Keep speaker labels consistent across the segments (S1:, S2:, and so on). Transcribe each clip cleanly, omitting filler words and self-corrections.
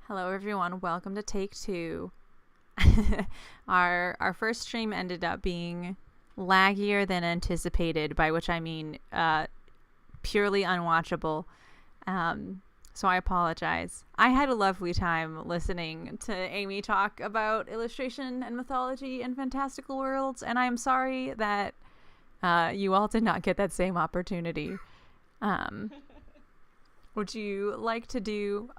S1: Hello, everyone. Welcome to Take Two. Our first stream ended up being laggier than anticipated, by which I mean purely unwatchable. So I apologize. I had a lovely time listening to Amy talk about illustration and mythology and fantastical worlds, and I'm sorry that you all did not get that same opportunity. Would you like to do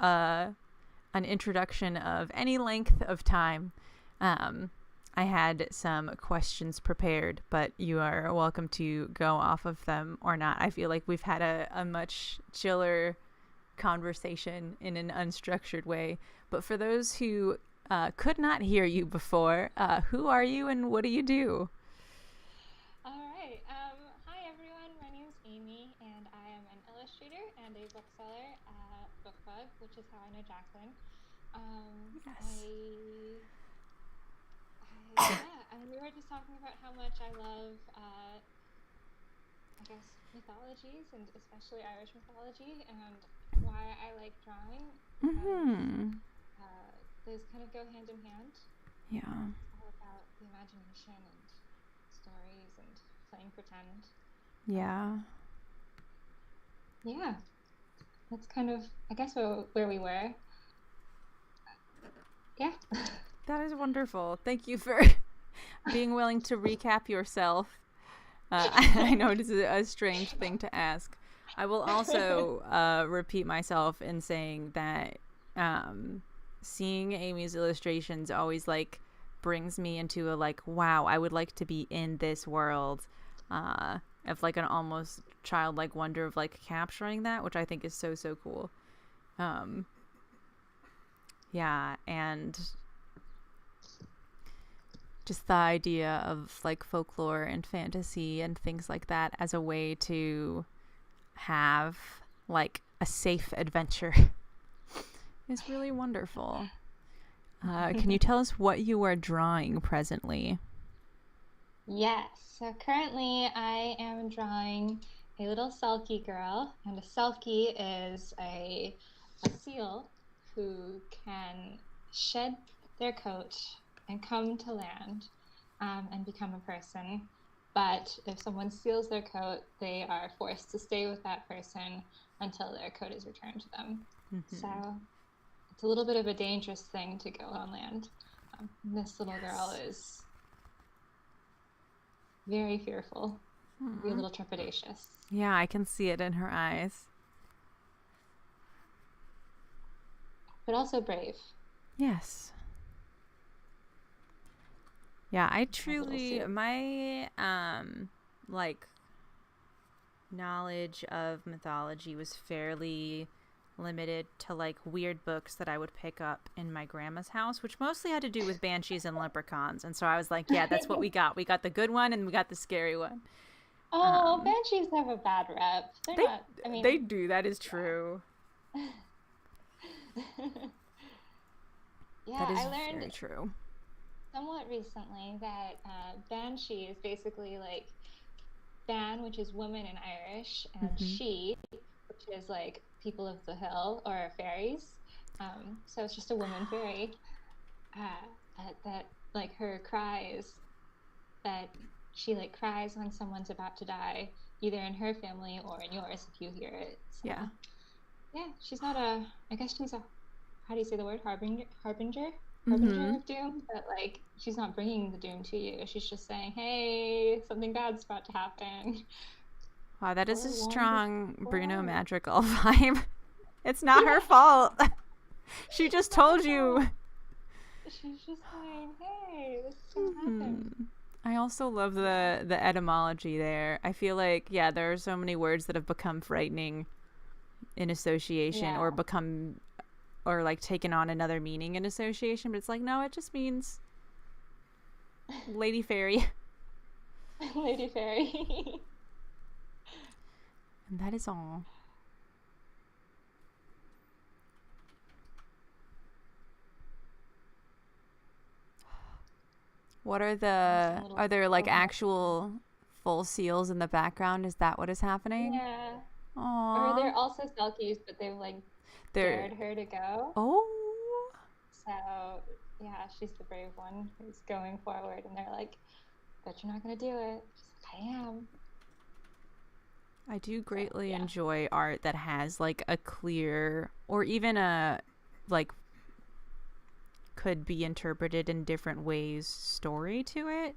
S1: an introduction of any length of time? I had some questions prepared, but you are welcome to go off of them or not. I feel like we've had a much chiller conversation in an unstructured way. But for those who could not hear you before, who are you and what do you do?
S2: All right. Hi, everyone. My name is Amy, and I am an illustrator and a bookseller at BookBug, which is how I know Jacqueline.
S1: Yes.
S2: And we were just talking about how much I love, I guess, mythologies, and especially Irish mythology, and why I like drawing, because those kind of go hand in hand.
S1: Yeah.
S2: It's all about the imagination and stories and playing pretend.
S1: Yeah.
S2: Yeah, that's kind of, I guess, where we were. Yeah.
S1: That is wonderful. Thank you for being willing to recap yourself. I know it is a strange thing to ask. I will also repeat myself in saying that seeing Amy's illustrations always brings me into a wow, I would like to be in this world of an almost childlike wonder of capturing that, which I think is so cool. Yeah, and just the idea of folklore and fantasy and things like that as a way to have a safe adventure is really wonderful. Can you tell us what you are drawing presently?
S2: Yes. So currently I am drawing a little selkie girl, and a selkie is a seal who can shed their coat and come to land and become a person. But if someone steals their coat, they are forced to stay with that person until their coat is returned to them. So it's a little bit of a dangerous thing to go on land. This little girl is very fearful, be a little trepidatious.
S1: Yeah, I can see it in her eyes.
S2: But also brave.
S1: Yes. Yeah, I truly my knowledge of mythology was fairly limited to weird books that I would pick up in my grandma's house, which mostly had to do with banshees and leprechauns. And so I was like, yeah, that's what we got. We got the good one and we got the scary one.
S2: Oh, banshees have a bad rep. They're
S1: they
S2: not, I mean,
S1: they do. That is true.
S2: yeah.
S1: That
S2: Yeah,
S1: is
S2: I
S1: very
S2: learned
S1: true.
S2: somewhat recently that banshee is basically ban, which is woman in Irish, and she, which is people of the hill or fairies. So it's just a woman fairy. That her cries, that she cries when someone's about to die, either in her family or in yours if you hear it. So
S1: Yeah.
S2: yeah, she's not a, I guess she's a, how do you say the word, harbinger of doom, but she's not bringing the doom to you. She's just saying, hey, something bad's about to happen.
S1: Wow, that is a strong Bruno Madrigal vibe. It's not her fault. She just told you.
S2: She's just saying, hey, this is gonna happen.
S1: I also love the etymology there. I feel like, yeah, there are so many words that have become frightening in association or become or taken on another meaning in association, but it's no, it just means lady fairy.
S2: Lady fairy.
S1: And that is all. What are there actual full seals in the background? Is that what is happening?
S2: Yeah.
S1: Aww.
S2: Or they're also selkies, but they've dared her to go.
S1: Oh,
S2: So yeah, she's the brave one who's going forward, and they're like, "Bet you're not gonna do it." She's like, "I am."
S1: I do
S2: So
S1: greatly
S2: yeah,
S1: enjoy art that has like a clear or even a like could be interpreted in different ways story to it.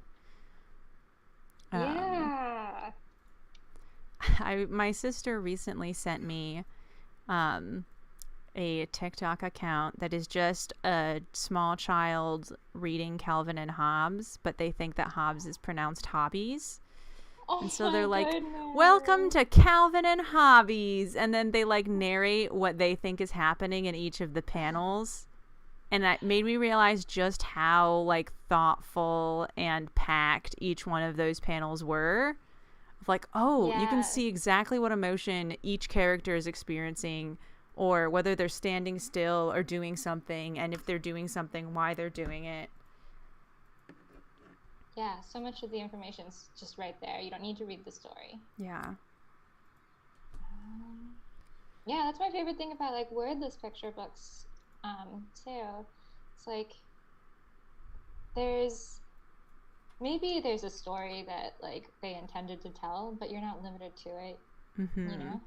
S1: Um
S2: yeah.
S1: I my sister recently sent me um a TikTok account that is just a small child reading Calvin and Hobbes, but they think that Hobbes is pronounced hobbies.
S2: Oh
S1: And so they're
S2: my
S1: like, "Welcome
S2: goodness.
S1: to Calvin and Hobbies." And then they like narrate what they think is happening in each of the panels. And that made me realize just how like thoughtful and packed each one of those panels were. Like, oh, you can
S2: Yes.
S1: see exactly what emotion each character is experiencing, or whether they're standing still or doing something, and if they're doing something, why they're doing it.
S2: Yeah, so much of the information's just right there. You don't need to read the story.
S1: Yeah.
S2: Um, yeah, that's my favorite thing about like wordless picture books, too. It's like there's there's a story that like they intended to tell, but you're not limited to it, you
S1: Mm-hmm.
S2: know?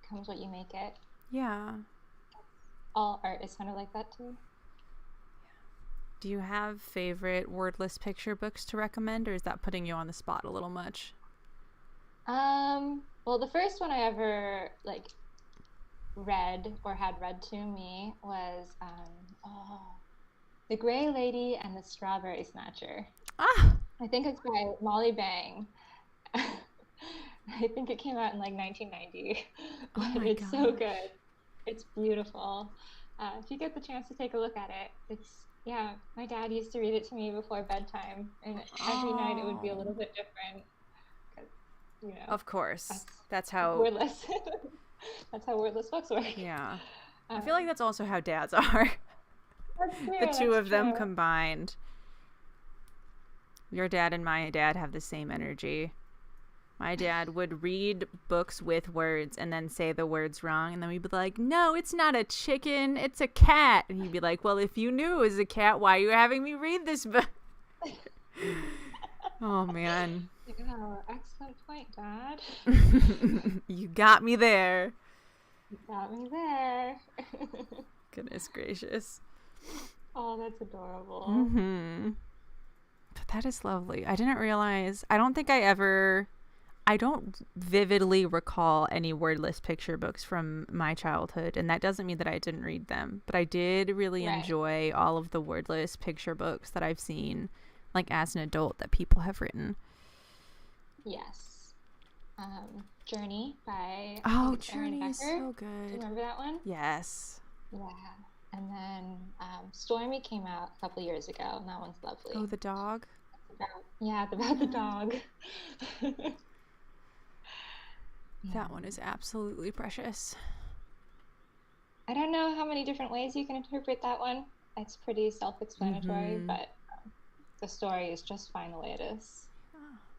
S2: Comes what you make it.
S1: Yeah.
S2: All art is kind of like that too.
S1: Do you have favorite wordless picture books to recommend, or is that putting you on the spot a little much?
S2: Well, the first one I ever like read or had read to me was The Gray Lady and the Strawberry Snatcher.
S1: Ah!
S2: I think it's by Molly Bang. I think it came out in like 1990,
S1: Oh
S2: but
S1: my
S2: it's so
S1: gosh.
S2: good. It's beautiful. If you get the chance to take a look at it, yeah, my dad used to read it to me before bedtime, and every night it would be a
S1: Oh.
S2: little bit different because, you know,
S1: Of course.
S2: that's
S1: That's how,
S2: wordless. That's how wordless books work.
S1: yeah. I feel like
S2: Um,
S1: that's also how dads are.
S2: that's
S1: The
S2: true,
S1: two
S2: that's
S1: of them
S2: true.
S1: combined. Your dad and my dad have the same energy. My dad would read books with words and then say the words wrong. And then we'd be like, "No, it's not a chicken. It's a cat." And he'd be like, "Well, if you knew it was a cat, why are you having me read this book?" Oh, man.
S2: Oh, excellent point, Dad.
S1: You got me there.
S2: You got me there.
S1: Goodness gracious.
S2: Oh, that's adorable.
S1: Mm-hmm. But that is lovely. I didn't realize. I don't think I ever. I don't vividly recall any wordless picture books from my childhood, and that doesn't mean that I didn't read them. But I did really
S2: Right.
S1: enjoy all of the wordless picture books that I've seen, like as an adult, that people have written.
S2: Yes. Journey by, I think
S1: Oh,
S2: it's Aaron
S1: Journey is
S2: Becker.
S1: so
S2: Do you
S1: good.
S2: remember that one?
S1: Yes.
S2: Yeah. And then Stormy came out a couple years ago, and that one's
S1: Oh,
S2: lovely.
S1: the dog.
S2: Yeah, it's about the
S1: Yeah.
S2: dog.
S1: That
S2: Yeah.
S1: one is absolutely precious.
S2: I don't know how many different ways you can interpret that one. It's pretty self-explanatory,
S1: Mm-hmm.
S2: but the story is just fine the way it is.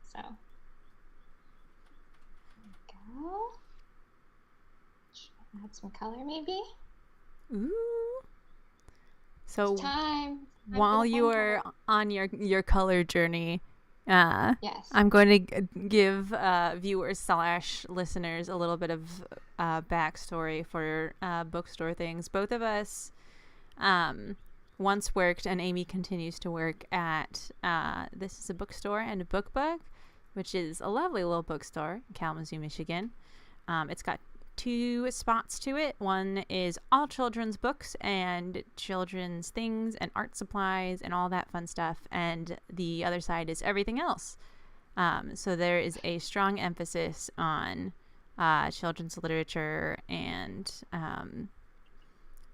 S2: So, go. Add some color, maybe.
S1: Ooh.
S2: It's
S1: So
S2: time. Time for the
S1: while you
S2: fun
S1: are
S2: part.
S1: on your color journey, uh,
S2: Yes.
S1: I'm going to give viewers slash listeners a little bit of backstory for bookstore things. Both of us um, once worked, and Amy continues to work at This is a Bookstore and a Book Bug, which is a lovely little bookstore in Kalamazoo, Michigan. It's got two spots to it. One is all children's books and children's things and art supplies and all that fun stuff. And the other side is everything else. So there is a strong emphasis on children's literature and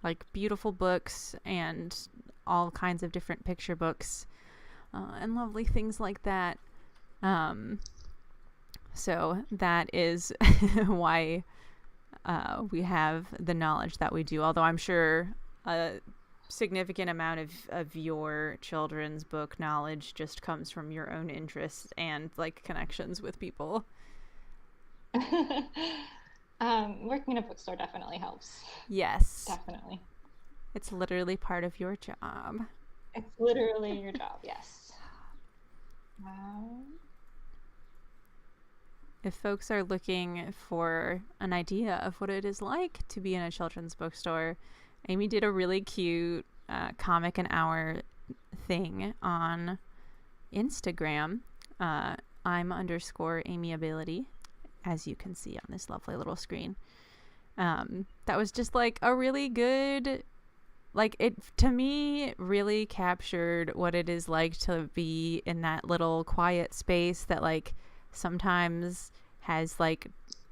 S1: like beautiful books and all kinds of different picture books and lovely things like that. Um, so that is why we have the knowledge that we do. Although I'm sure a significant amount of your children's book knowledge just comes from your own interests and like connections with people.
S2: Working in a bookstore definitely helps.
S1: Yes.
S2: Definitely.
S1: It's literally part of your job.
S2: It's literally your job, yes. Um,
S1: If folks are looking for an idea of what it is like to be in a children's bookstore, Amy did a really cute comic an hour thing on Instagram. I'm underscore amiability, as you can see on this lovely little screen. That was just like a really good, like, it to me really captured what it is like to be in that little quiet space that like sometimes has like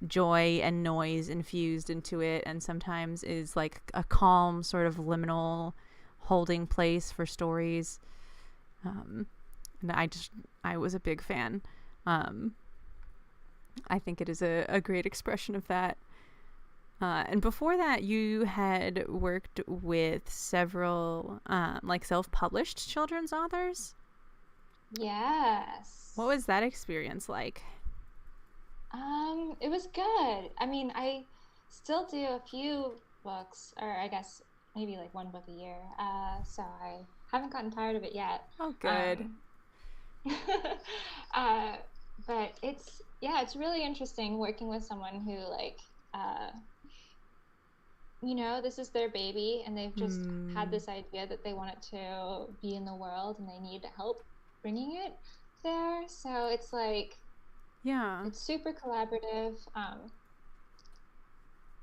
S1: joy and noise infused into it, and sometimes is like a calm sort of liminal holding place for stories. And I was a big fan. I think it is a great expression of that. And before that, you had worked with several like self-published children's authors.
S2: yes.
S1: What was that experience like?
S2: It was good. I mean, I still do a few books, or I guess maybe like one book a year. So I haven't gotten tired of it yet.
S1: Oh, good.
S2: Uh, but it's really interesting working with someone who like, this is their baby, and they've just had this idea that they want it to be in the world, and they need help bringing it there. So it's like,
S1: Yeah.
S2: it's super collaborative.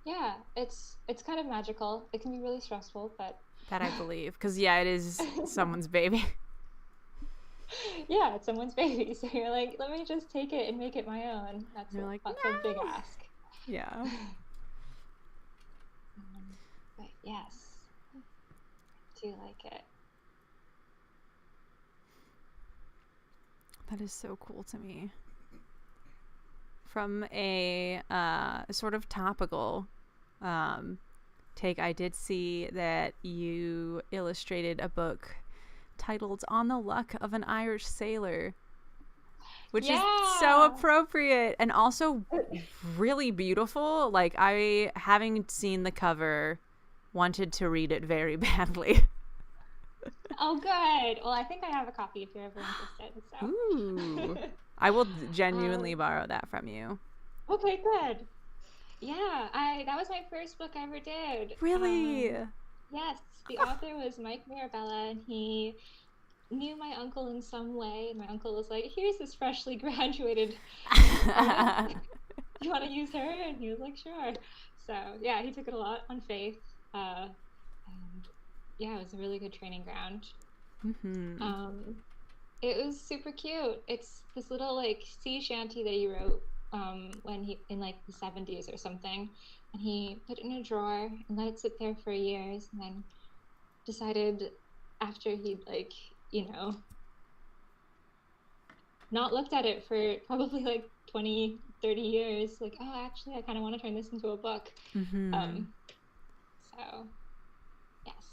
S2: Yeah, it's kind of magical. It can be really stressful, but
S1: That I believe. Because, yeah, it is someone's baby.
S2: yeah, it's someone's baby. So you're like, let me just take it and make it my own. That's
S1: You're like,
S2: that's a big
S1: no.
S2: ask.
S1: Yeah.
S2: But yes, I do like it.
S1: That is so cool to me. From a sort of topical take, I did see that you illustrated a book titled On the Luck of an Irish Sailor, which is so appropriate and also really beautiful. Like, I, having seen the cover, wanted to read it very badly.
S2: Oh, good. Well, I think I have a copy if you're ever interested. So.
S1: Ooh. I will genuinely borrow that from you.
S2: Okay, good. Yeah, that was my first book I ever did.
S1: Really?
S2: Yes, the author was Mike Mirabella, and he knew my uncle in some way. And my uncle was like, "Here's this freshly graduated artist. You want to use her?" And he was like, "Sure." So yeah, he took it a lot on faith. And yeah, it was a really good training ground.
S1: Mm-hmm.
S2: It was super cute. It's this little like sea shanty that he wrote when he in like the 70s or something, and he put it in a drawer and let it sit there for years, and then decided after he'd like not looked at it for probably like 20-30 years, like, oh, actually I kind of want to turn this into a book. So yes,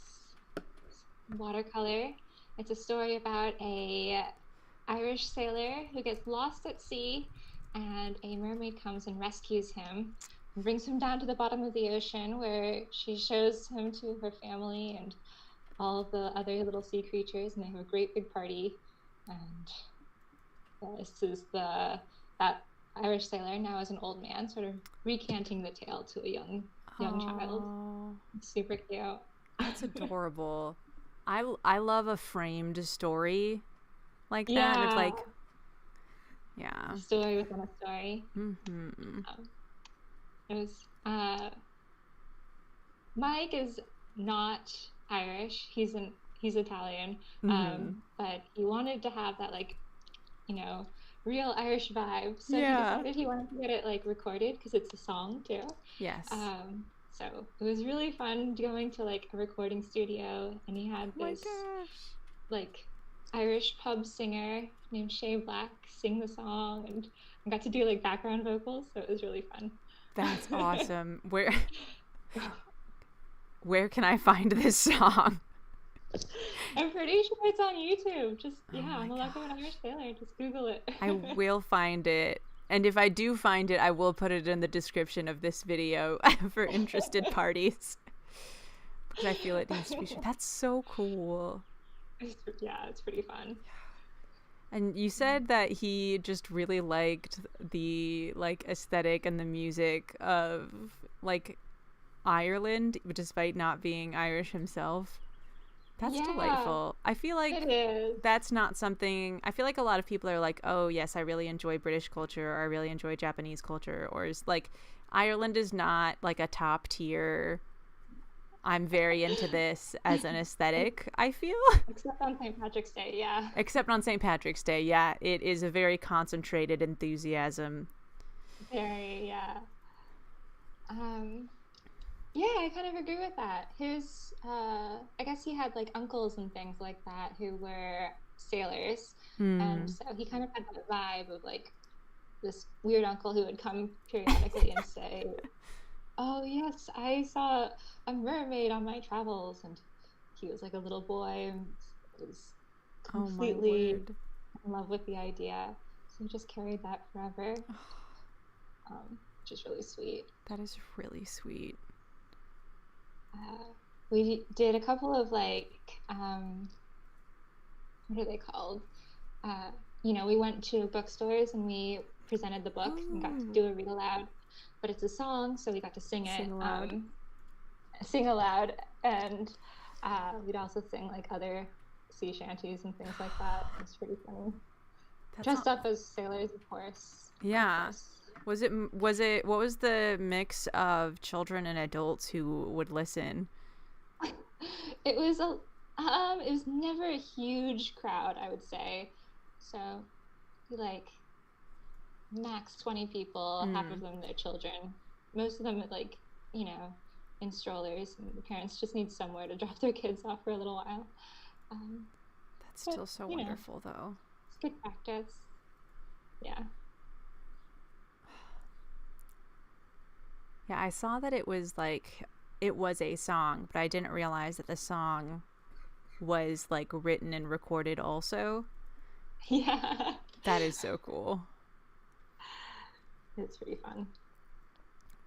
S2: watercolor. It's a story about a Irish sailor who gets lost at sea, and a mermaid comes and rescues him and brings him down to the bottom of the ocean, where she shows him to her family and all of the other little sea creatures, and they have a great big party. And this is that Irish sailor now as an old man, sort of recanting the tale to a young child. It's super cute.
S1: That's adorable. I love a framed story like that. Of like, yeah,
S2: a story within a story. It was Mike is not Irish. He's Italian. But he wanted to have that like, real Irish vibe. So he decided he wanted to get it like recorded because it's a song too.
S1: Yes.
S2: So it was really fun going to like a recording studio, and he had this like Irish pub singer named Shay Black sing the song, and I got to do like background vocals, so it was really fun.
S1: That's awesome. Where can I find this song?
S2: I'm pretty sure it's on YouTube. Just On the Luck of an Irish Sailor. Just Google it.
S1: I will find it. And if I do find it, I will put it in the description of this video for interested parties. because I feel it needs to be shared. That's so cool.
S2: Yeah, it's pretty fun.
S1: And you said that he just really liked the like aesthetic and the music of like Ireland, despite not being Irish himself. That's
S2: Yeah,
S1: delightful. I feel like
S2: it is.
S1: that's not something. I feel like a lot of people are like, oh, yes, I really enjoy British culture, or I really enjoy Japanese culture, or is like Ireland is not like a top tier. I'm very into this as an aesthetic, I feel.
S2: Except on St. Patrick's Day, yeah.
S1: Except on St. Patrick's Day. Yeah, it is a very concentrated enthusiasm.
S2: Very, yeah. Um, yeah, I kind of agree with that. I guess he had like uncles and things like that who were sailors. And
S1: Hmm.
S2: so he kind of had that vibe of like this weird uncle who would come periodically and say, "Oh, yes, I saw a mermaid on my travels." And he was like a little boy and was
S1: Oh my
S2: completely
S1: word.
S2: in love with the idea. So he just carried that forever, which is really sweet.
S1: That is really sweet.
S2: Uh, we did a couple of what are they called? Uh, we went to bookstores and we presented the book and got to
S1: Oh,
S2: do a read aloud. But it's a song, so we got to sing it,
S1: sing aloud.
S2: sing aloud, and we'd also sing like other sea shanties and things like that. It was pretty funny.
S1: That's
S2: Dressed
S1: not.
S2: up as sailors, of course. Of
S1: Yeah.
S2: course.
S1: Was it what was the mix of children and adults who would listen?
S2: It was it was never a huge crowd, I would say. So like max 20 people, half of
S1: Hmm.
S2: them their children. Most of them like, you know, in strollers, and the parents just need somewhere to drop their kids off for a little while. Um,
S1: That's
S2: but
S1: still so
S2: you know,
S1: wonderful though.
S2: it's good practice. Yeah.
S1: Yeah, I saw that it was a song, but I didn't realize that the song was like written and recorded also.
S2: Yeah.
S1: That is so cool.
S2: It's pretty fun.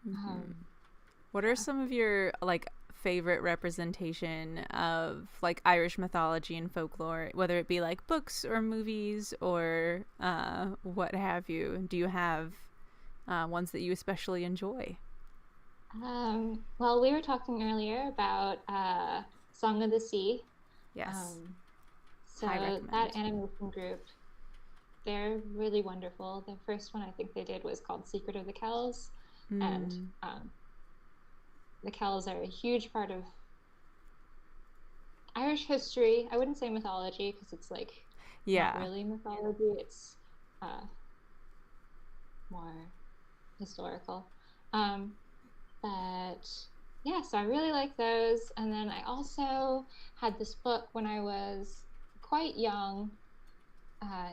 S1: Hmm.
S2: Um,
S1: What are
S2: yeah.
S1: some of your like favorite representation of like Irish mythology and folklore, whether it be like books or movies or what have you? Do you have ones that you especially enjoy?
S2: Well, we were talking earlier about Song of the Sea.
S1: Yes,
S2: Um,
S1: high
S2: so that
S1: recommend.
S2: animation group, they're really wonderful. The first one I think they did was called Secret of the Kells, and
S1: Mm,
S2: the Kells are a huge part of Irish history. I wouldn't say mythology because it's like not
S1: yeah.
S2: really mythology. It's uh, more historical. Um, but yeah, so I really like those. And then I also had this book when I was quite young.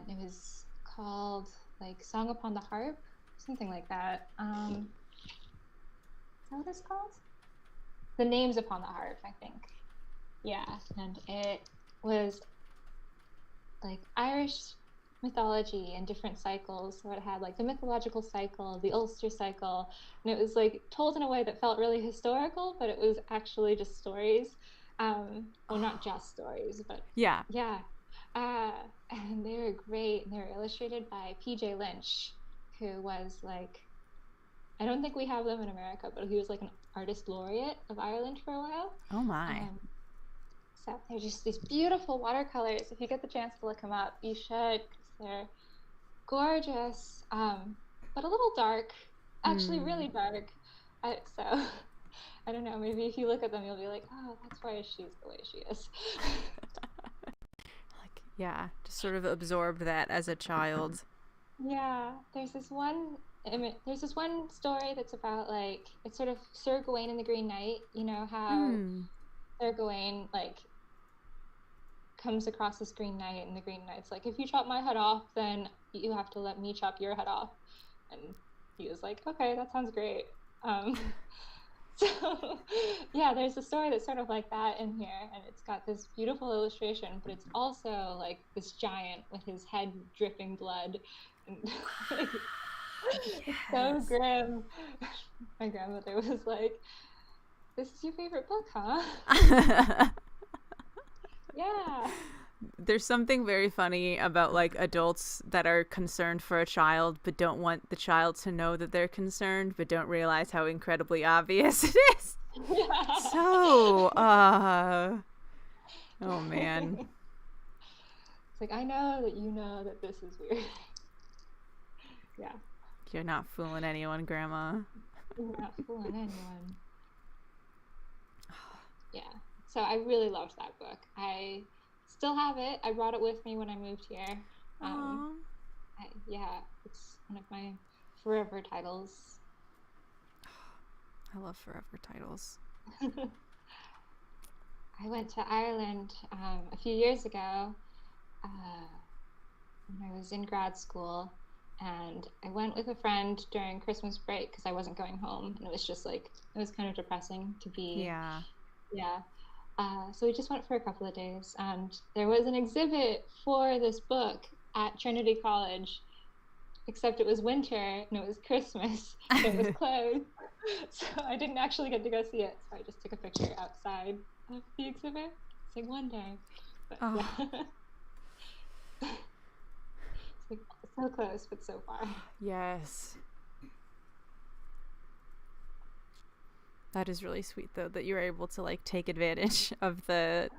S2: It was called like Song Upon the Harp, something like that. Is that what it's called? The Names Upon the Harp, I think. Yeah, and it was like Irish mythology and different cycles. So it had like the mythological cycle, the Ulster cycle, and it was like told in a way that felt really historical, but it was actually just stories. Well, not just stories, but
S1: Yeah.
S2: yeah. Uh, and they were great, and they were illustrated by PJ Lynch, who was like, I don't think we have them in America, but he was like an artist laureate of Ireland for a while.
S1: Oh my.
S2: Um, so they're just these beautiful watercolors. If you get the chance to look them up, you should, because they're gorgeous, but a little dark. Actually,
S1: Hmm.
S2: really dark. So I don't know. Maybe if you look at them, you'll be like, "Oh, that's why she's the way she is."
S1: Like yeah, just sort of absorbed that as a child.
S2: Yeah, there's this one story that's about like it's sort of Sir Gawain and the Green Knight. You know how
S1: Hmm.
S2: Sir Gawain like comes across this Green Knight, and the Green Knight's like, if you chop my head off, then you have to let me chop your head off. And he was like, okay, that sounds great. Um, so yeah, there's a story that's sort of like that in here, and it's got this beautiful illustration, but it's also like this giant with his head dripping blood, and it's so
S1: Yes.
S2: grim. My grandmother was like, this is your favorite book, huh? Yeah.
S1: There's something very funny about like adults that are concerned for a child but don't want the child to know that they're concerned but don't realize how incredibly obvious it is.
S2: Yeah.
S1: So, oh man.
S2: It's like, I know that you know that this is weird. Yeah.
S1: You're not fooling anyone, Grandma.
S2: You're not fooling anyone. Yeah. So I really loved that book. I still have it. I brought it with me when I moved here. Um,
S1: Aww.
S2: yeah, it's one of my forever titles.
S1: I love forever titles.
S2: I went to Ireland a few years ago when I was in grad school, and I went with a friend during Christmas break because I wasn't going home, and it was just like it was kind of depressing to be.
S1: Yeah.
S2: Yeah. So we just went for a couple of days, and there was an exhibit for this book at Trinity College, except it was winter and it was Christmas, so it was closed. So I didn't actually get to go see it. So I just took a picture outside of the exhibit. It's like one day, but yeah. It's like so close, but so far.
S1: Yes. That is really sweet, though, that you're able to like take advantage of the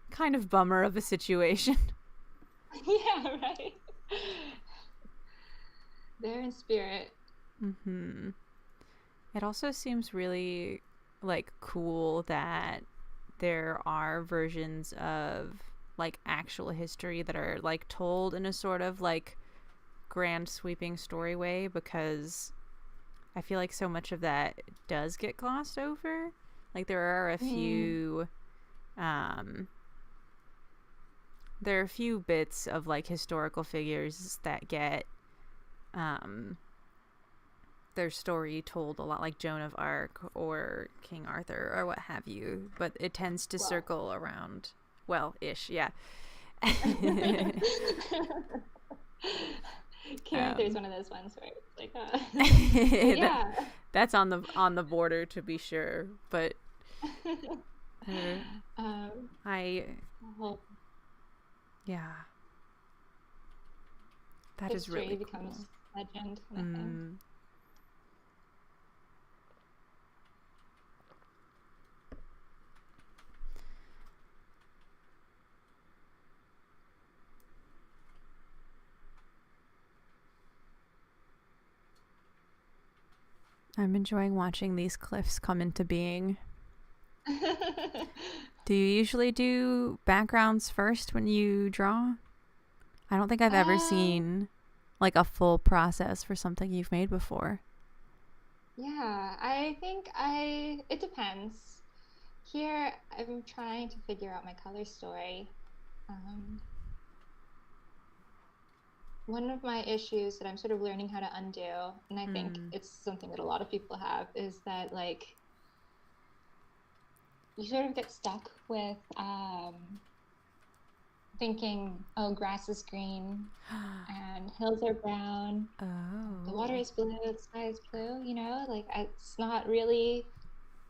S1: kind of bummer of a situation.
S2: Yeah, right. They're in spirit.
S1: Mm-hmm. It also seems really like cool that there are versions of like actual history that are like told in a sort of like grand sweeping story way, because I feel like so much of that does get glossed over. Like there are a few there are a few bits of like historical figures that get their story told a lot, like Joan of Arc or King Arthur or what have you, but it tends to circle around, well, ish, yeah.
S2: King Arthur is one of those ones where it's like, yeah,
S1: that's on the border to be sure, but yeah, that is really
S2: becomes
S1: cool.
S2: Legend kind of thing.
S1: I'm enjoying watching these cliffs come into being. Do you usually do backgrounds first when you draw? I don't think I've ever seen like a full process for something you've made before.
S2: Yeah, I think it depends. Here, I'm trying to figure out my color story. One of my issues that I'm sort of learning how to undo, and I think it's something that a lot of people have, is that like you sort of get stuck with thinking, oh, grass is green and hills are brown, the water is blue, the sky is blue, you know, like it's not really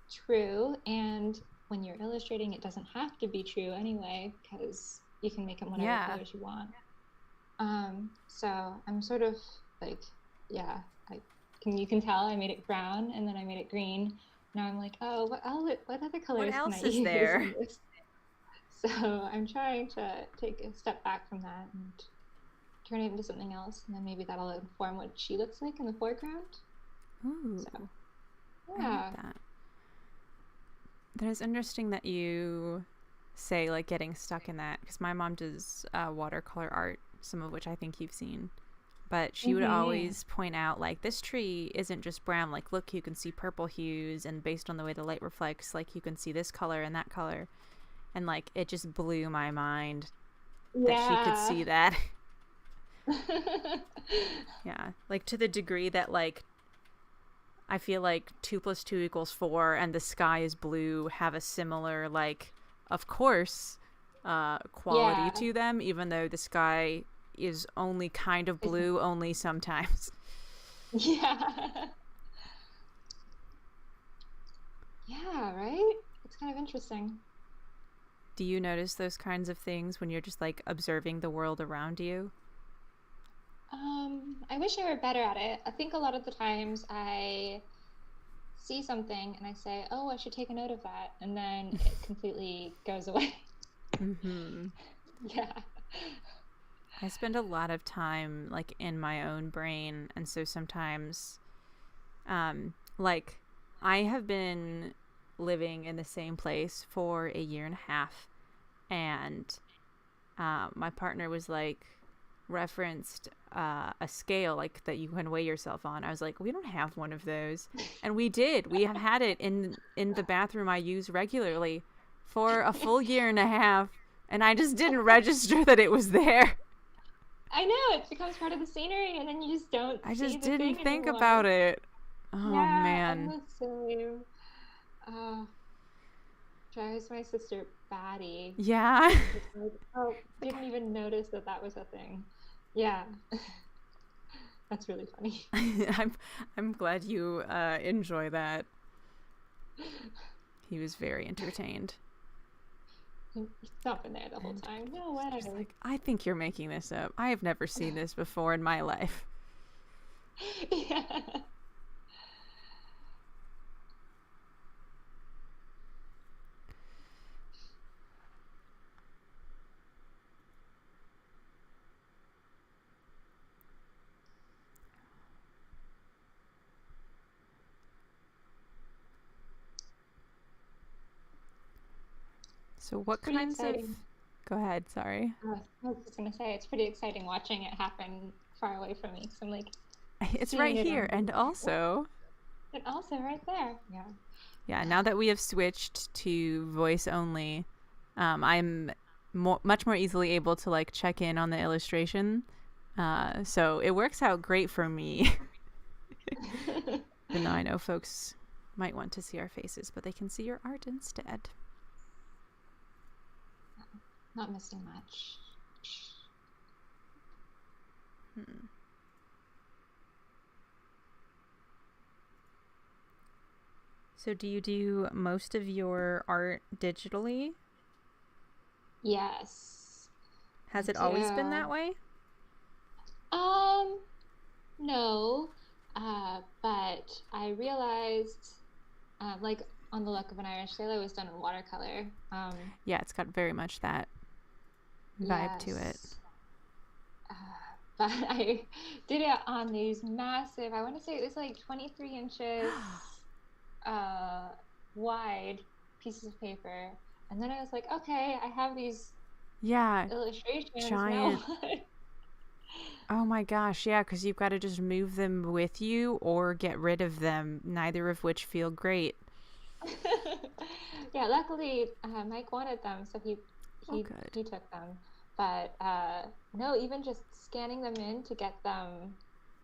S2: true. And when you're illustrating, it doesn't have to be true anyway, because you can make it whatever colors you want. So I'm sort of like, yeah, you can tell I made it brown and then I made it green. Now I'm like, oh, what other colors can I use
S1: there?
S2: in this? So I'm trying to take a step back from that and turn it into something else, and then maybe that'll inform what she looks like in the foreground.
S1: Ooh,
S2: so,
S1: yeah. I like that. That is interesting that you say like getting stuck in that, because my mom does watercolor art, some of which I think you've seen, but she would always point out like, this tree isn't just brown, like look, you can see purple hues, and based on the way the light reflects, like you can see this color and that color, and like it just blew my mind that she could see that. Yeah, like to the degree that like I feel like 2 + 2 = 4 and the sky is blue have a similar like, of course, quality to them, even though the sky is only kind of blue only sometimes.
S2: Yeah. Yeah, right? It's kind of interesting.
S1: Do you notice those kinds of things when you're just like observing the world around you?
S2: I wish I were better at it. I think a lot of the times I see something and I say, "Oh, I should take a note of that," and then it completely goes away.
S1: Mm-hmm.
S2: Yeah.
S1: I spend a lot of time like in my own brain, and so sometimes, like, I have been living in the same place for a year and a half, and my partner was like referenced a scale like that you can weigh yourself on. I was like, we don't have one of those, and we did. We have had it in the bathroom I use regularly for a full year and a half, and I just didn't register that it was there.
S2: I know it becomes part of the scenery, and then you just don't
S1: I
S2: see
S1: just
S2: the
S1: didn't
S2: thing
S1: think
S2: anymore.
S1: about it. Oh
S2: Yeah, I'm
S1: man.
S2: the same. Uh, drives my sister batty.
S1: Yeah.
S2: I'm just like, oh,
S1: Like
S2: didn't even notice that that was a thing. Yeah, that's really funny.
S1: I'm glad you enjoy that. He was very entertained.
S2: He's not been there the whole
S1: And
S2: time. No
S1: just
S2: way.
S1: like, I think you're making this up. I have never seen this before in my life.
S2: Yeah.
S1: So what
S2: Pretty
S1: kinds of
S2: exciting.
S1: Go ahead, sorry.
S2: I was just gonna say it's pretty exciting watching it happen far away from me because I'm like
S1: It's
S2: seeing
S1: right
S2: it
S1: here
S2: on
S1: and also
S2: and also right there. Yeah.
S1: yeah, now that we have switched to voice only, I'm much more easily able to like check in on the illustration. So it works out great for me. Even though I know folks might want to see our faces, but they can see your art instead.
S2: Not missing much.
S1: Hmm. So, do you do most of your art digitally?
S2: Yes, I
S1: Has it always been that
S2: do.
S1: way?
S2: Um, no, but I realized, like on the Luck of an Irish Sailor was done in watercolor.
S1: Yeah, it's got very much that vibe to it.
S2: Yes, uh, but I did it on these massive, I want to say it was like 23 inches uh, wide pieces of paper. And then I was like, okay, I have these
S1: Yeah,
S2: illustrations. Now
S1: giant. Oh my gosh, yeah, because you've got to just move them with you or get rid of them, neither of which feel great.
S2: yeah, luckily Mike wanted them, so
S1: Oh,
S2: he
S1: good.
S2: he took them. But no, even just scanning them in to get them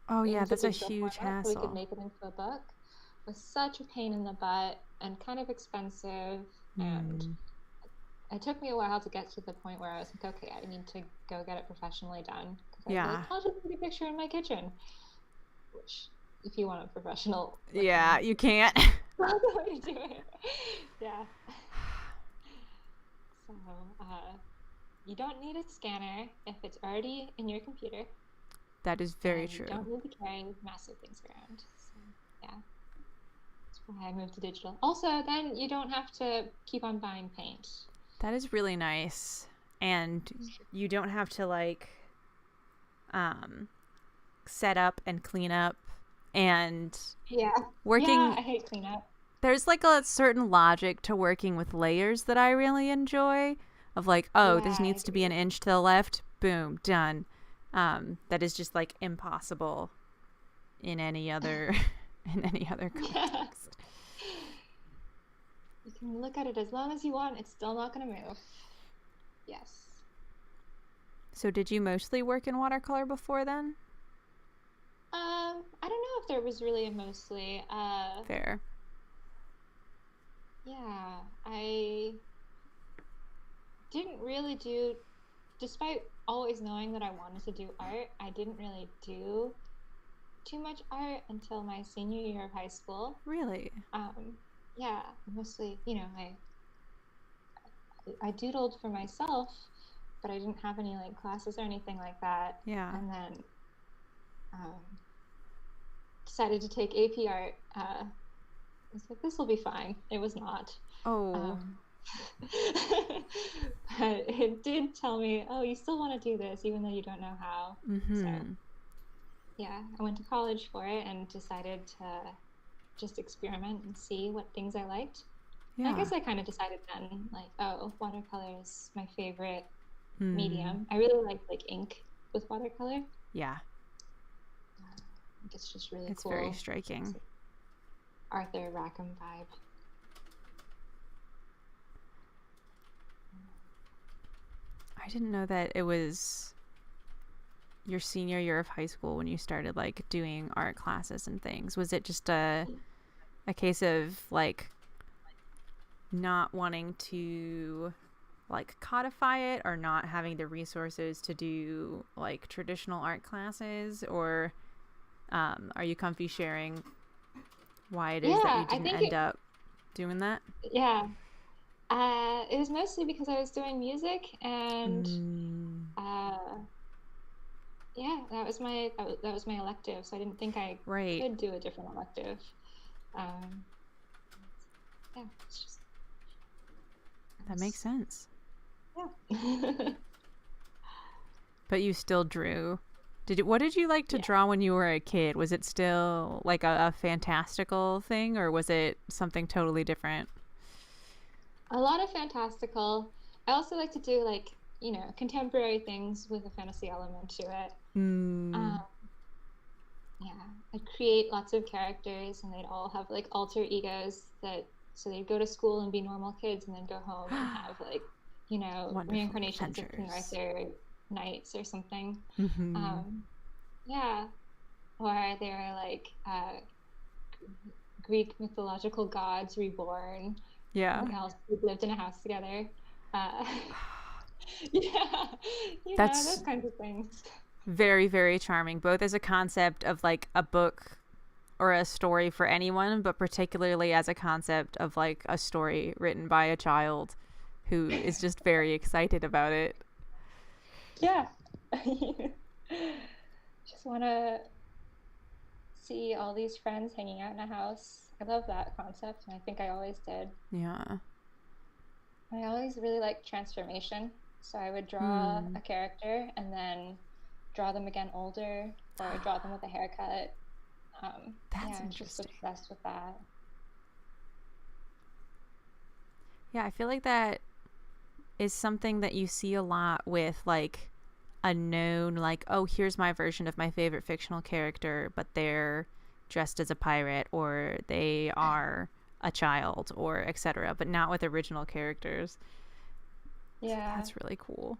S1: Oh, yeah,
S2: into
S1: that's a
S2: digital
S1: huge
S2: format so we could
S1: hassle.
S2: make it into a book was such a pain in the butt and kind of expensive. And
S1: Hmm.
S2: it took me a while to get to the point where I was like, okay, I need to go get it professionally done. Because I'd be like,
S1: Yeah.
S2: I'll just take a picture in my kitchen, which if you want a professional
S1: Yeah,
S2: looking,
S1: you can't.
S2: not the way to do it. Yeah. So, you don't need a scanner if it's already in your computer,
S1: That is very
S2: and you
S1: true.
S2: don't need to carry massive things around. So, yeah, that's why I moved to digital. Also, then you don't have to keep on buying paint.
S1: That is really nice. And you don't have to like um set up and clean up and
S2: Yeah. Yeah,
S1: working
S2: I hate cleanup.
S1: there's like a certain logic to working with layers that I really enjoy of like, oh,
S2: Yeah,
S1: this
S2: I
S1: needs to be an
S2: agree.
S1: inch to the left, boom, done. That is just like impossible in any other in any other
S2: Yeah.
S1: context.
S2: You can look at it as long as you want, it's still not going to move. Yes.
S1: So did you mostly work in watercolor before then?
S2: I don't know if there was really a mostly.
S1: Fair.
S2: Yeah, I didn't really do, despite always knowing that I wanted to do art, I didn't really do too much art until my senior year of high school.
S1: Really?
S2: Um, yeah, mostly, I doodled for myself, but I didn't have any like classes or anything like that.
S1: Yeah.
S2: And then um, decided to take AP art. I was like, this will be fine. It was not.
S1: Oh.
S2: Um, but it did tell me, oh, you still want to do this, even though you don't know how. So,
S1: Mm-hmm.
S2: yeah, I went to college for it and decided to just experiment and see what things I liked. I
S1: Yeah.
S2: guess I kind of decided then, like, oh, watercolor is my favorite
S1: Hmm.
S2: medium. I really like ink with watercolor.
S1: Yeah.
S2: I think it's just really
S1: It's very
S2: cool. It's
S1: striking.
S2: like Arthur Rackham vibe.
S1: I didn't know that it was your senior year of high school when you started like doing art classes and things. Was it just a case of like not wanting to like codify it or not having the resources to do like traditional art classes, or are you comfy sharing why it is that
S2: Yeah,
S1: you
S2: I
S1: didn't
S2: think
S1: end up doing that?
S2: yeah. It was mostly because I was doing music and
S1: Mm,
S2: uh, yeah, that was my elective, so I didn't think I
S1: right.
S2: could do a different elective. Um, yeah, it's just it
S1: That makes
S2: was
S1: sense.
S2: yeah.
S1: But you still drew. What did you like to
S2: Yeah,
S1: draw when you were a kid? Was it still like a fantastical thing, or was it something totally different?
S2: a lot of fantastical. I also like to do like, contemporary things with a fantasy element to it. Um,
S1: Mm.
S2: yeah, I'd create lots of characters and they'd all have like alter egos that so they'd go to school and be normal kids and then go home and have like,
S1: Wonderful
S2: reincarnations of King
S1: adventures.
S2: Arthur knights or something.
S1: Mm-hmm.
S2: Um, yeah, or they're like Greek mythological gods reborn and
S1: Yeah.
S2: they all lived in a house together. Uh, yeah, those
S1: That's
S2: kinds of things.
S1: very, very charming, both as a concept of like a book or a story for anyone, but particularly as a concept of like a story written by a child who is just very excited about it.
S2: Yeah. Just want to see all these friends hanging out in a house. I love that concept, and I think I always did.
S1: Yeah.
S2: I always really liked transformation. So I would draw
S1: Hmm.
S2: a character and then draw them again older or draw them with a haircut.
S1: That's
S2: Yeah, I was just
S1: interesting.
S2: obsessed with that.
S1: Yeah, I feel like that is something that you see a lot with like a known like, oh, here's my version of my favorite fictional character, but they're dressed as a pirate or they are a child or etc., but not with original characters. So
S2: Yeah.
S1: that's really cool.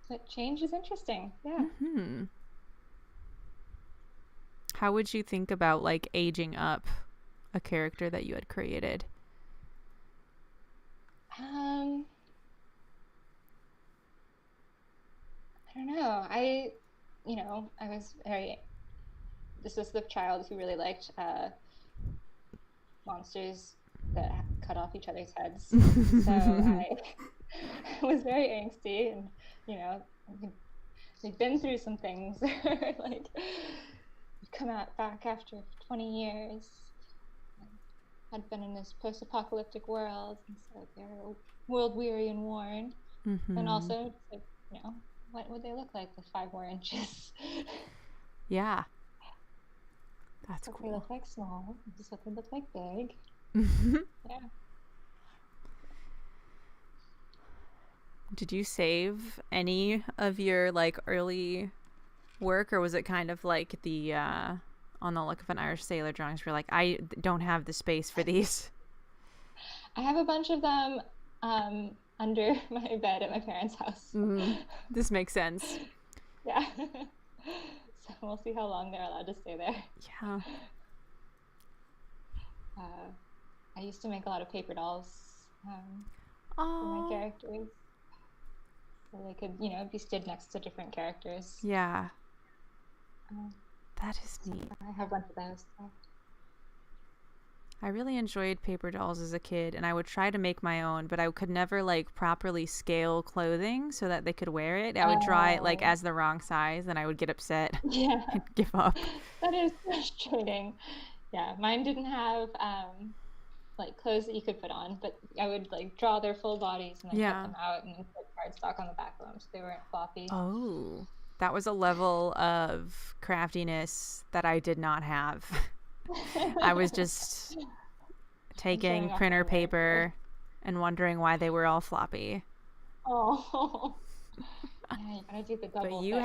S2: But change is interesting. Yeah.
S1: Hmm. How would you think about like aging up a character that you had created?
S2: Um, I don't know. I was very this was the child who really liked monsters that cut off each other's heads. So I was very angsty and, you know, we'd been through some things. Like, we'd come out back after 20 years and had been in this post-apocalyptic world. And so they're world weary and worn. And
S1: Mm-hmm.
S2: also, like, what would they look like with 5 more inches?
S1: Yeah, that's
S2: What they
S1: cool.
S2: look like small. This is what they look like big. Yeah.
S1: Did you save any of your like early work, or was it kind of like the on the look of an Irish sailor drawings where like I don't have the space for these?
S2: I have a bunch of them under my bed at my parents' house.
S1: Mm, this makes sense.
S2: Yeah. So we'll see how long they're allowed to stay there.
S1: Yeah.
S2: Uh, I used to make a lot of paper dolls for my
S1: Oh.
S2: characters, so they could, be stood next to different characters.
S1: Yeah.
S2: Um,
S1: That is
S2: so
S1: neat.
S2: I have a bunch of those. So.
S1: I really enjoyed paper dolls as a kid, and I would try to make my own, but I could never like properly scale clothing so that they could wear it. I would draw it like
S2: Oh,
S1: as the wrong size, and I would get upset
S2: yeah.
S1: and give up.
S2: That is frustrating. Yeah, mine didn't have like clothes that you could put on, but I would like draw their full bodies and then cut
S1: Yeah.
S2: them out and put cardstock on the back of them so they weren't floppy.
S1: Oh, that was a level of craftiness that I did not have. I was just
S2: I'm
S1: taking
S2: showing off my
S1: printer
S2: work here.
S1: paper and wondering why they were all floppy.
S2: Oh, yeah, you gotta do the
S1: But
S2: double
S1: you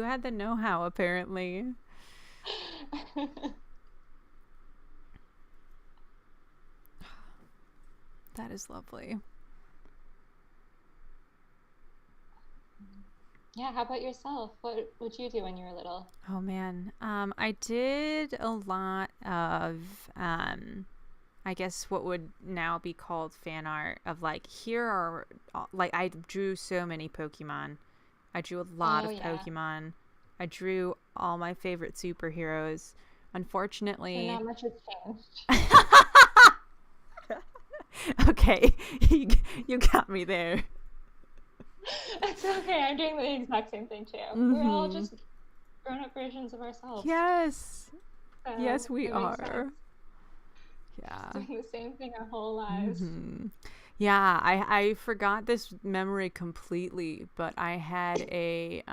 S1: had the know-how apparently.
S2: thick.
S1: That is lovely.
S2: Yeah, how about yourself? What would you do when you were little?
S1: Oh man. I did a lot of I guess what would now be called fan art of like here are like I drew so many Pokemon. I drew a lot
S2: Oh
S1: of
S2: yeah.
S1: Pokemon. I drew all my favorite superheroes.
S2: So
S1: Unfortunately,
S2: not much has changed.
S1: okay, you, you got me there.
S2: It's okay. I'm doing the exact same thing too. We're all
S1: Hmm.
S2: just grown-up versions of ourselves.
S1: Yes.
S2: So
S1: Yes, we
S2: it makes
S1: are.
S2: sense.
S1: Yeah.
S2: Doing the same thing our whole lives.
S1: Hmm. Yeah, I forgot this memory completely, but I had a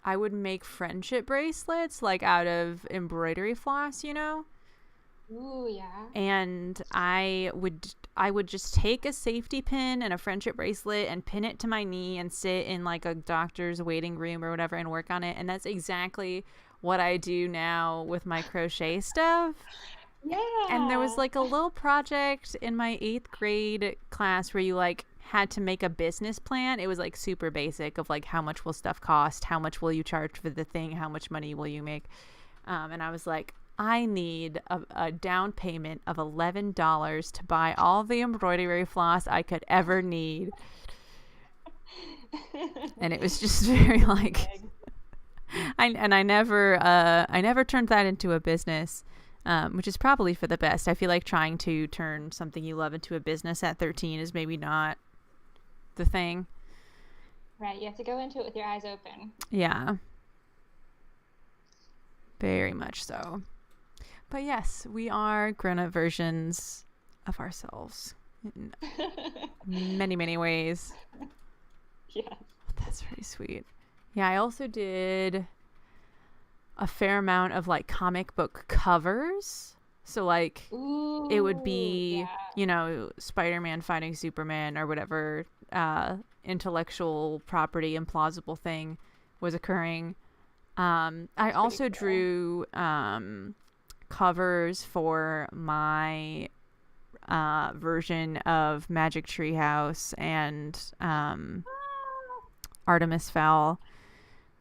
S1: I would make friendship bracelets like out of embroidery floss, you know?
S2: Ooh, yeah.
S1: And I would just take a safety pin and a friendship bracelet and pin it to my knee and sit in like a doctor's waiting room or whatever and work on it. And that's exactly what I do now with my crochet stuff. And there was
S2: Yeah.
S1: like a little project in my 8th grade class where you like had to make a business plan. It was like super basic of like how much will stuff cost, how much will you charge for the thing, how much money will you make. And I was like, I need a down payment of $11 to buy all the embroidery floss I could ever need. And it was just very
S2: Dream
S1: like
S2: big.
S1: I never turned that into a business, which is probably for the best. I feel like trying to turn something you love into a business at 13 is maybe not the thing.
S2: Right, you have to go into it with your eyes open.
S1: Yeah, very much so. But yes, we are grown-up versions of ourselves in many, many ways.
S2: Yes.
S1: That's very sweet. Yeah, I also did a fair amount of like comic book covers. So like it would
S2: Ooh,
S1: be,
S2: yeah.
S1: Spider-Man fighting Superman or whatever intellectual property implausible thing was occurring. I
S2: That's pretty
S1: also
S2: cool.
S1: drew covers for my version of Magic Treehouse and Artemis Fowl.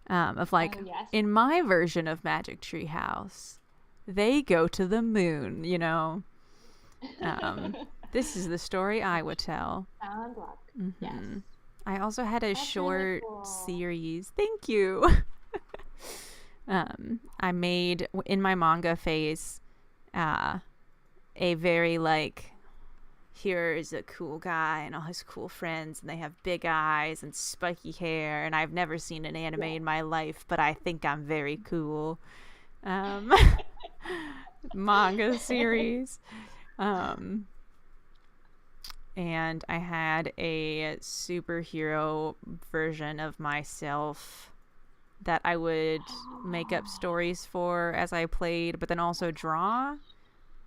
S1: Of
S2: Oh,
S1: like,
S2: yes.
S1: in my version of Magic Treehouse, they go to the moon, Um, this is the story I would tell.
S2: Sound luck. Yes.
S1: Hmm. I also had a
S2: That's really
S1: short
S2: cool.
S1: series. Thank you. I made in my manga phase uh, a very like here is a cool guy and all his cool friends and they have big eyes and spiky hair and I've never seen an anime
S2: Yeah.
S1: in my life but I think I'm very cool um, manga series um, and I had a superhero version of myself that I would make up stories for as I played, but then also draw.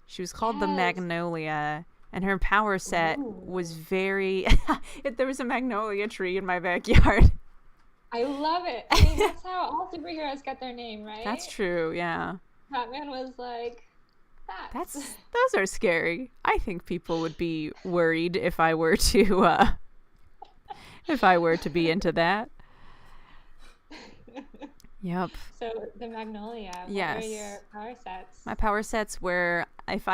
S1: She was called the
S2: Yes.
S1: Magnolia, and her power set was
S2: Ooh.
S1: very. There was a magnolia tree in my backyard.
S2: I love it. I mean, that's how all superheroes get their name,
S1: That's
S2: right?
S1: true, yeah.
S2: Batman was like,
S1: That's
S2: facts.
S1: those are scary. I think people would be worried if I were to be into that. Yep.
S2: So the Magnolia, what were
S1: Yes.
S2: your power sets?
S1: My power sets were if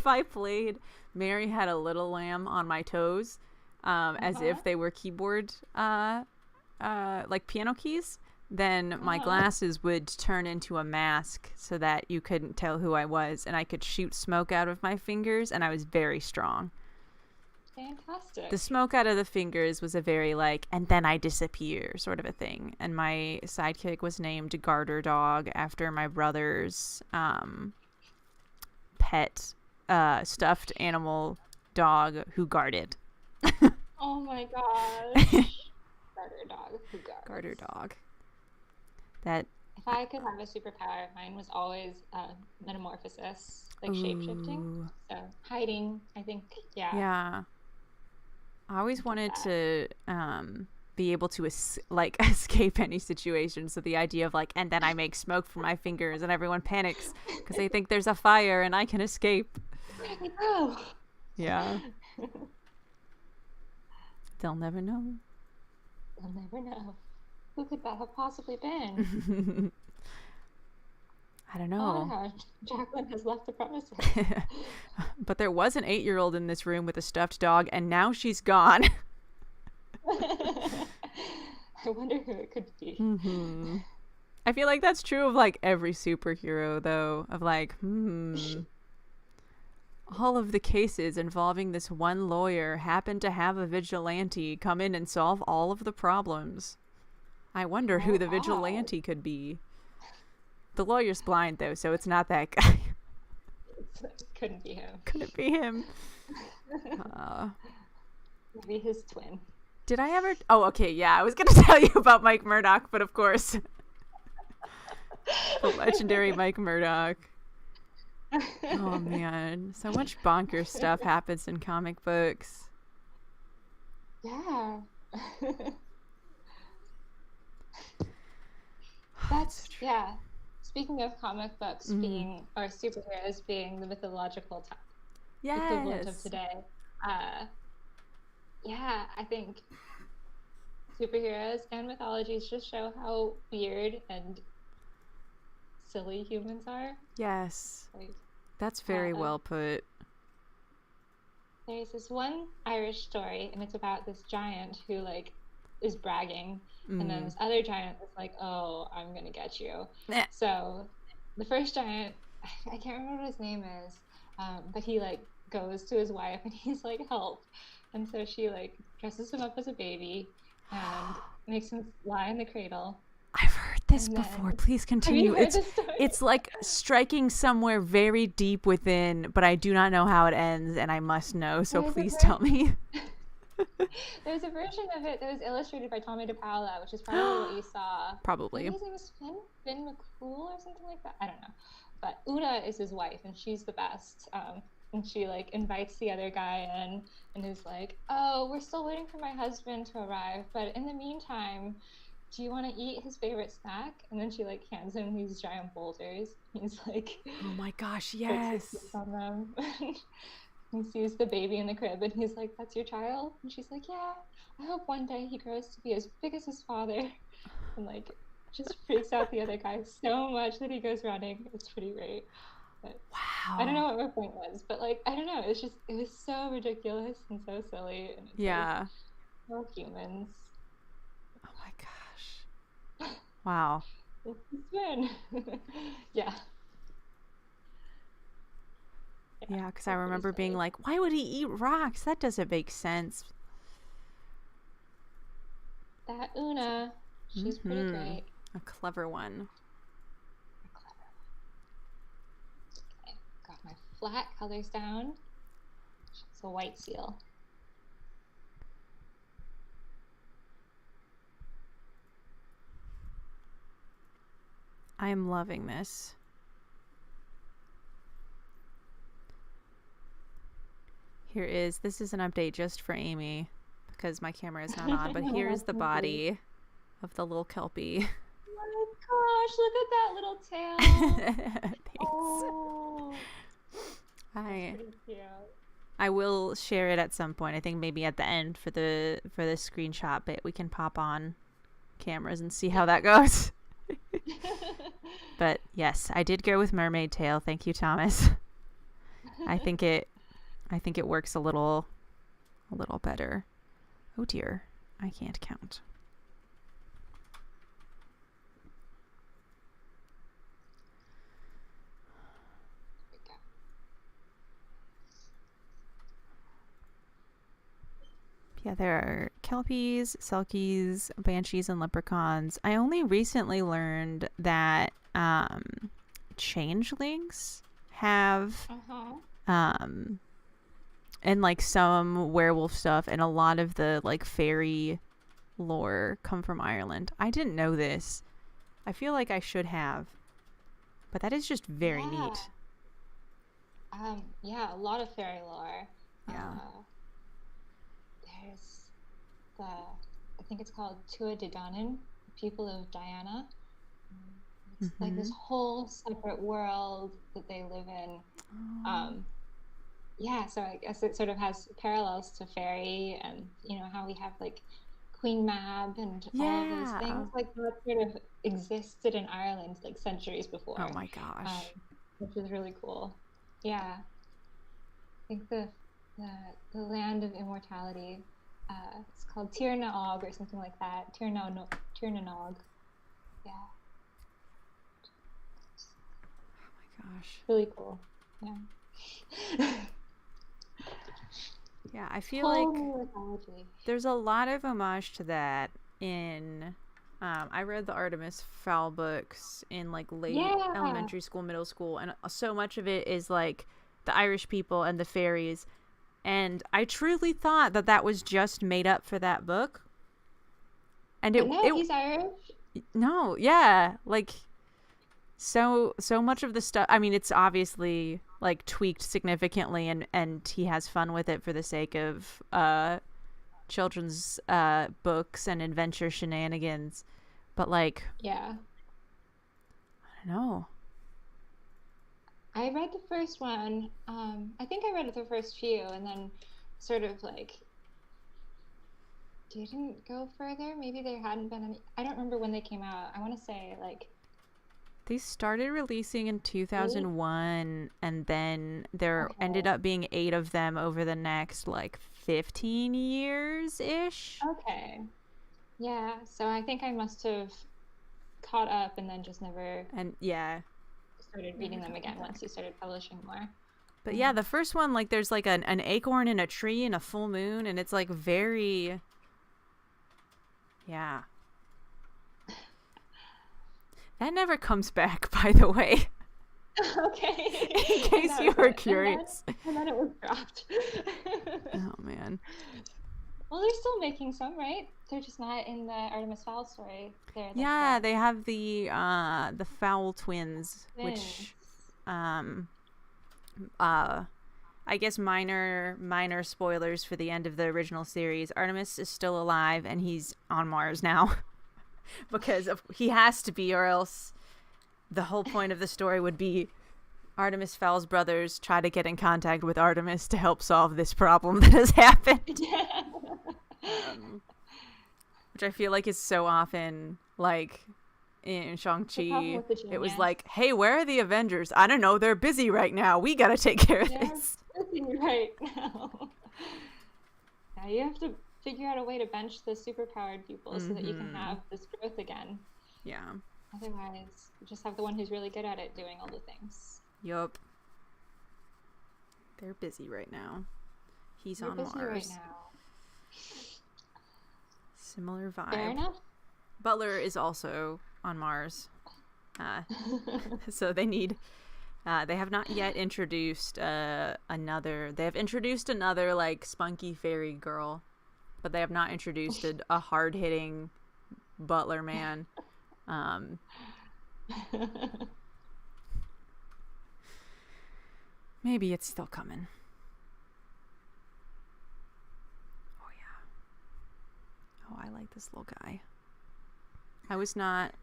S1: I played Mary Had a Little Lamb on my toes, as
S2: Uh-huh.
S1: if they were keyboard like piano keys, then my glasses would turn into a mask so that you couldn't tell who I was, and I could shoot smoke out of my fingers, and I was very strong.
S2: Fantastic.
S1: The smoke out of the fingers was a very like, and then I disappear sort of a thing. And my sidekick was named Garter Dog after my brother's pet stuffed animal dog who guarded.
S2: Oh my gosh. Garter Dog who guards.
S1: Garter Dog. That.
S2: If I could have a superpower, mine was always metamorphosis, like shape-shifting. So hiding, I think, yeah.
S1: Yeah. I always wanted to be able to escape any situation. So the idea of like, and then I make smoke from my fingers and everyone panics because they think there's a fire and I can escape.
S2: Oh.
S1: Yeah. They'll never know.
S2: They'll never know. Who could that have possibly been?
S1: I don't know.
S2: Oh, Jacqueline has left the premises.
S1: But there was an 8-year-old in this room with a stuffed dog, and now she's gone.
S2: I wonder who it could be.
S1: Mm-hmm. I feel like that's true of like every superhero, though. Of like, all of the cases involving this one lawyer happen to have a vigilante come in and solve all of the problems. I wonder who the vigilante could be. The lawyer's blind, though, so it's not that guy.
S2: Couldn't be him.
S1: Couldn't be him.
S2: Maybe his twin.
S1: Did I ever... Oh, okay, yeah. I was going to tell you about Mike Murdock, but of course. The legendary Mike Murdock. Oh, man. So much bonkers stuff happens in comic books.
S2: Yeah. That's, yeah. Speaking of comic books being, or superheroes being the mythological equivalent of today, yeah, I think superheroes and mythologies just show how weird and silly humans are.
S1: Yes.
S2: Like,
S1: that's very well put.
S2: There's this one Irish story, and it's about this giant who, like, is bragging, and then this other giant is like, oh, I'm gonna get you. So the first giant, I can't remember what his name is, but he like goes to his wife and he's like, help. And so she like dresses him up as a baby and makes him lie in the cradle.
S1: I've heard this before. Please continue. It's like striking somewhere very deep within, but I do not know how it ends, and I must know, so please tell me.
S2: There's a version of it that was illustrated by Tommy DePaola, which is probably what you saw.
S1: Probably.
S2: His name was Finn McCool or something like that. I don't know. But Una is his wife, and she's the best. And she like invites the other guy in, and is like, "Oh, we're still waiting for my husband to arrive, but in the meantime, do you want to eat his favorite snack?" And then she like hands him these giant boulders. He's like,
S1: "Oh my gosh, yes!"
S2: On them. He sees the baby in the crib and he's like, "That's your child?" And she's like, "Yeah, I hope one day he grows to be as big as his father." And like just freaks out the other guy so much that he goes running. It's pretty great. But
S1: wow.
S2: I don't know what my point was, but like I don't know, it was so ridiculous and so silly, and it's
S1: yeah.
S2: Like, we're humans.
S1: Oh my gosh. Wow.
S2: It's yeah.
S1: Yeah, because I remember being like, why would he eat rocks? That doesn't make sense.
S2: That Una, she's pretty great.
S1: A clever one.
S2: Okay, got my flat colors down. It's a white seal.
S1: I am loving this. This is an update just for Amy because my camera is not on, but here is the body of the little Kelpie.
S2: Oh my gosh, look at that little tail.
S1: Thanks.
S2: Oh,
S1: I will share it at some point. I think maybe at the end for the screenshot bit we can pop on cameras and see how that goes. But yes, I did go with mermaid tail. Thank you, Thomas. I think it works a little better. Oh dear, I can't count. Yeah, there are kelpies, selkies, banshees, and leprechauns. I only recently learned that changelings have
S2: Uh-huh.
S1: um and like some werewolf stuff and a lot of the like fairy lore come from Ireland. I didn't know this. I feel like I should have, but that is just very
S2: Yeah.
S1: neat.
S2: Yeah, a lot of fairy lore.
S1: Yeah.
S2: There's I think it's called Tua de Danann, people of Diana. It's like this
S1: Mm-hmm.
S2: whole separate world that they live in.
S1: Oh.
S2: Um, yeah, so I guess it sort of has parallels to fairy and how we have like Queen Mab and all of those
S1: Yeah.
S2: things like that sort of existed in Ireland like centuries
S1: Oh
S2: before,
S1: my
S2: um,
S1: gosh.
S2: which is really cool. Yeah, I think the the land of immortality. It's called Tir na Og or something like that. Tir na Nog. Yeah,
S1: Oh my gosh.
S2: really cool. Yeah.
S1: Yeah, I feel like
S2: Whole mythology.
S1: there's a lot of homage to that in I read the Artemis Fowl books in like late
S2: Yeah.
S1: elementary school, middle school, and so much of it is like the Irish people and the fairies. And I truly thought that that was just made up for that book. And
S2: But no,
S1: it
S2: he's Irish.
S1: no, yeah, like so much of the stuff. I mean, it's obviously like tweaked significantly, and he has fun with it for the sake of children's books and adventure shenanigans. But like,
S2: Yeah.
S1: I don't know.
S2: I read the first one. I think I read the first few and then sort of like didn't go further. Maybe there hadn't been any. I don't remember when they came out. I want to say like
S1: They started releasing in
S2: eight.
S1: 2001, and then there ended
S2: Okay.
S1: up being 8 of them over the next like 15 years ish.
S2: Okay. Yeah. So I think I must have caught up and then just never
S1: And yeah,
S2: started
S1: never
S2: reading them
S1: going
S2: again once
S1: back.
S2: he started publishing more.
S1: But yeah,
S2: Um,
S1: the first one, like, there's like an acorn in a tree and a full moon, and it's like very, yeah. That never comes back, by the way,
S2: okay.
S1: in
S2: And
S1: case
S2: that
S1: you
S2: was
S1: were
S2: it.
S1: curious.
S2: And then it was dropped.
S1: Oh, man.
S2: Well, they're still making some, right? They're just not in the Artemis Fowl story. They're like
S1: Yeah, they have the Fowl twins, which
S2: twins.
S1: um uh I guess minor spoilers for the end of the original series. Artemis is still alive and he's on Mars now because he has to be, or else the whole point of the story would be Artemis Fowl's brothers try to get in contact with Artemis to help solve this problem that has happened. Um, which I feel like is so often like in
S2: The problem
S1: Shang-Chi.
S2: with the
S1: It was
S2: genius.
S1: like, hey, where are the Avengers? I don't know. They're busy right now. We gotta take care of
S2: They're
S1: this.
S2: busy right now. Now you have to figure out a way to bench the superpowered people so that you can
S1: Mm-hmm.
S2: have this growth again.
S1: Yeah.
S2: Otherwise, you just have the one who's really good at it doing all the things.
S1: Yup. They're busy right now. He's
S2: You're
S1: on
S2: busy right
S1: Mars.
S2: now.
S1: Similar
S2: Fair
S1: vibe.
S2: enough.
S1: Butler is also on Mars. So they need. They have not yet introduced another. They have introduced another like spunky fairy girl, but they have not introduced a hard hitting butler man. Um, Maybe it's still coming. Oh yeah. Oh, I like this little guy. I was not.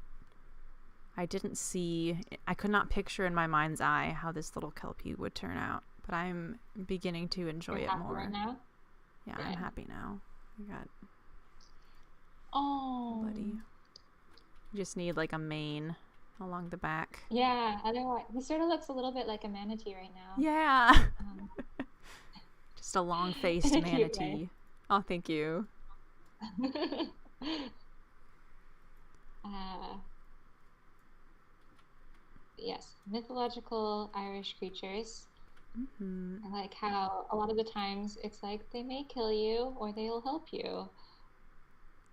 S1: I didn't see. I could not picture in my mind's eye how this little kelpie would turn out, but I'm beginning to enjoy
S2: You're
S1: it
S2: happy right
S1: more.
S2: now?
S1: Yeah, I'm
S2: Good.
S1: happy now. I got
S2: Oh.
S1: buddy. You just need like a mane along the back.
S2: Yeah, otherwise, he sort of looks a little bit like a manatee right now.
S1: Yeah.
S2: Um,
S1: Just a long-faced
S2: in a cute way.
S1: manatee. Oh, thank you.
S2: uh, yes, mythological Irish creatures.
S1: Hmm.
S2: I like how a lot of the times it's like they may kill you or they'll help you.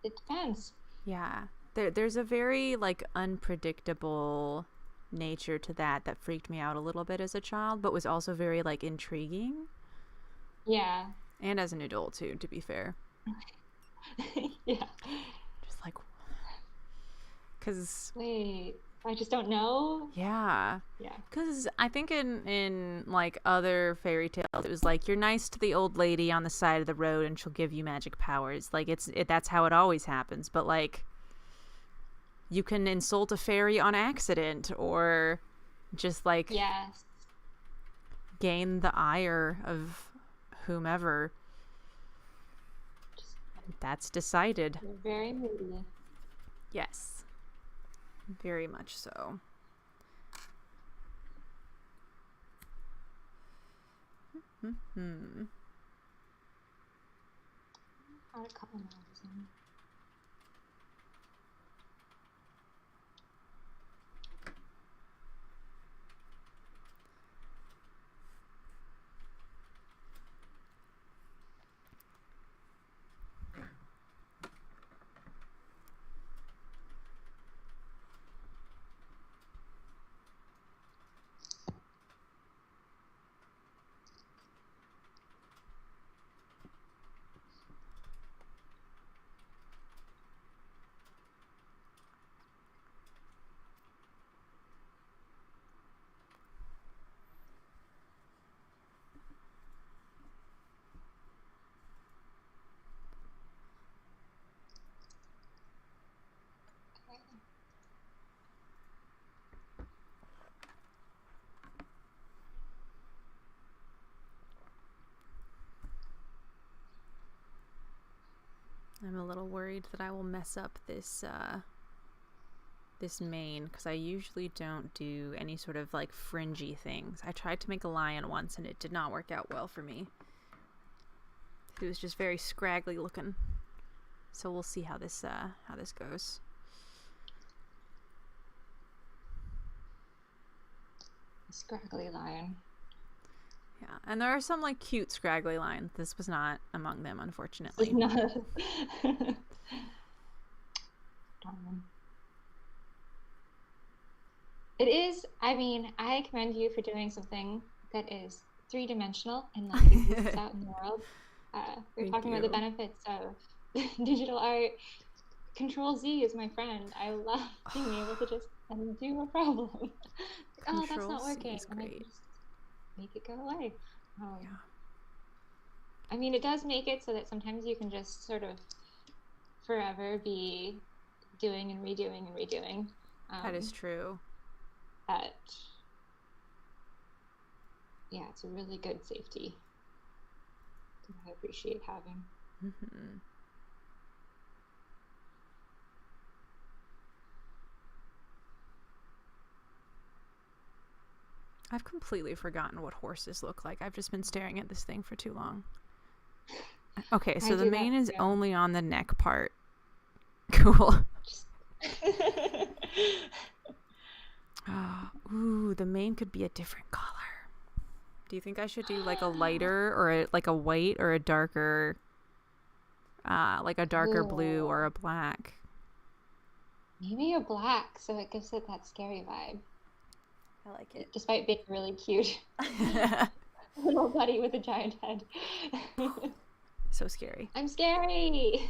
S2: It depends.
S1: Yeah. There's a very like unpredictable nature to that freaked me out a little bit as a child, but was also very like intriguing,
S2: Yeah.
S1: and as an adult too, to be fair.
S2: Yeah.
S1: Just like cuz
S2: Wait, I just don't know.
S1: yeah.
S2: Yeah.
S1: Cuz I think in like other fairy tales it was like you're nice to the old lady on the side of the road and she'll give you magic powers. Like that's how it always happens, but like you can insult a fairy on accident or just like
S2: Yes.
S1: gain the ire of whomever.
S2: Just
S1: That's decided.
S2: you're very moody.
S1: Yes, very much so. Hmm.
S2: Had a couple miles in. Okay.
S1: I'm a little worried that I will mess up this mane because I usually don't do any sort of like fringy things. I tried to make a lion once and it did not work out well for me. It was just very scraggly looking. So we'll see how this goes.
S2: A scraggly lion.
S1: Yeah, and there are some like cute scraggly lions. This was not among them,
S2: This is
S1: unfortunately.
S2: not. Darn. It is. I mean, I commend you for doing something that is three-dimensional and like exists out in the world. We're
S1: Thank
S2: talking about the
S1: you.
S2: benefits of digital art. Control Z is my friend. I love being able to just undo a problem. Like, oh, that's
S1: Control
S2: not
S1: C
S2: working,
S1: is
S2: and I can
S1: great.
S2: just make it go away.
S1: Yeah,
S2: I mean, it does make it so that sometimes you can just sort of forever be doing and redoing and redoing.
S1: that is
S2: Um,
S1: true.
S2: but yeah, it's a really good safety that I appreciate having.
S1: Hmm. I've completely forgotten what horses look like. I've just been staring at this thing for too long. Okay,
S2: I
S1: so the
S2: do that
S1: mane is
S2: too.
S1: only on the neck part. Cool.
S2: Just
S1: Ooh, the mane could be a different color. Do you think I should do like a lighter or like a white or a darker, like a darker blue or
S2: Ooh,
S1: a black?
S2: maybe a black, so it gives it that scary vibe,
S1: I like it.
S2: despite being really cute. Little buddy with a giant head.
S1: So scary.
S2: I'm scary.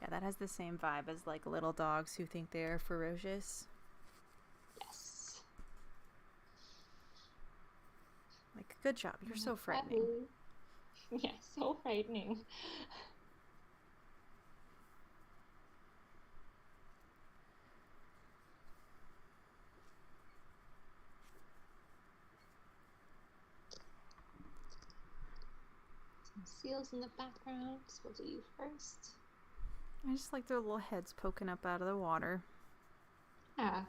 S1: Yeah, that has the same vibe as like little dogs who think they're ferocious.
S2: Yes.
S1: Like, good job. You're so frightening.
S2: Buddy. Yeah, so frightening. Some seals in the background, so we'll do you first.
S1: I just like their little heads poking up out of the water.
S2: Yeah.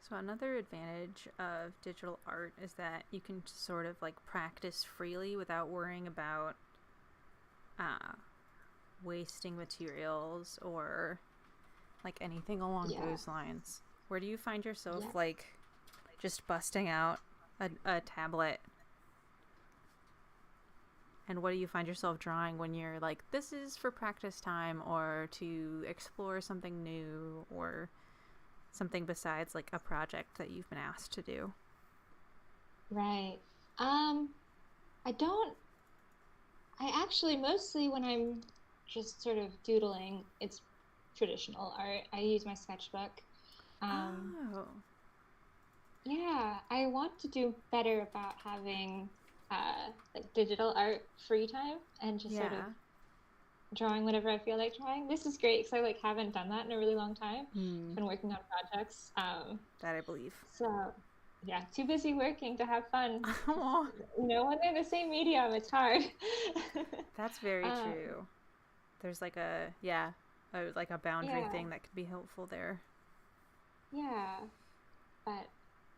S1: So another advantage of digital art is that you can sort of like practice freely without worrying about uh, wasting materials or like anything along
S2: Yeah.
S1: those lines. Where do you find yourself
S2: Yes.
S1: like just busting out a tablet? And what do you find yourself drawing when you're like, this is for practice time or to explore something new or something besides like a project that you've been asked to do?
S2: Right. I don't, I actually mostly when I'm just sort of doodling, it's traditional art. I use my sketchbook. Um,
S1: Oh,
S2: yeah, I want to do better about having like digital art free time and just sort of
S1: yeah.
S2: drawing whenever I feel like drawing. This is great because I like haven't done that in a really long time.
S1: Hmm.
S2: Been working on projects.
S1: That I believe.
S2: So yeah, too busy working to have fun. 'Cause,
S1: Oh,
S2: when they're the same medium, it's hard.
S1: that's very
S2: um,
S1: true. There's like like a boundary
S2: yeah,
S1: thing that could be helpful there.
S2: yeah. But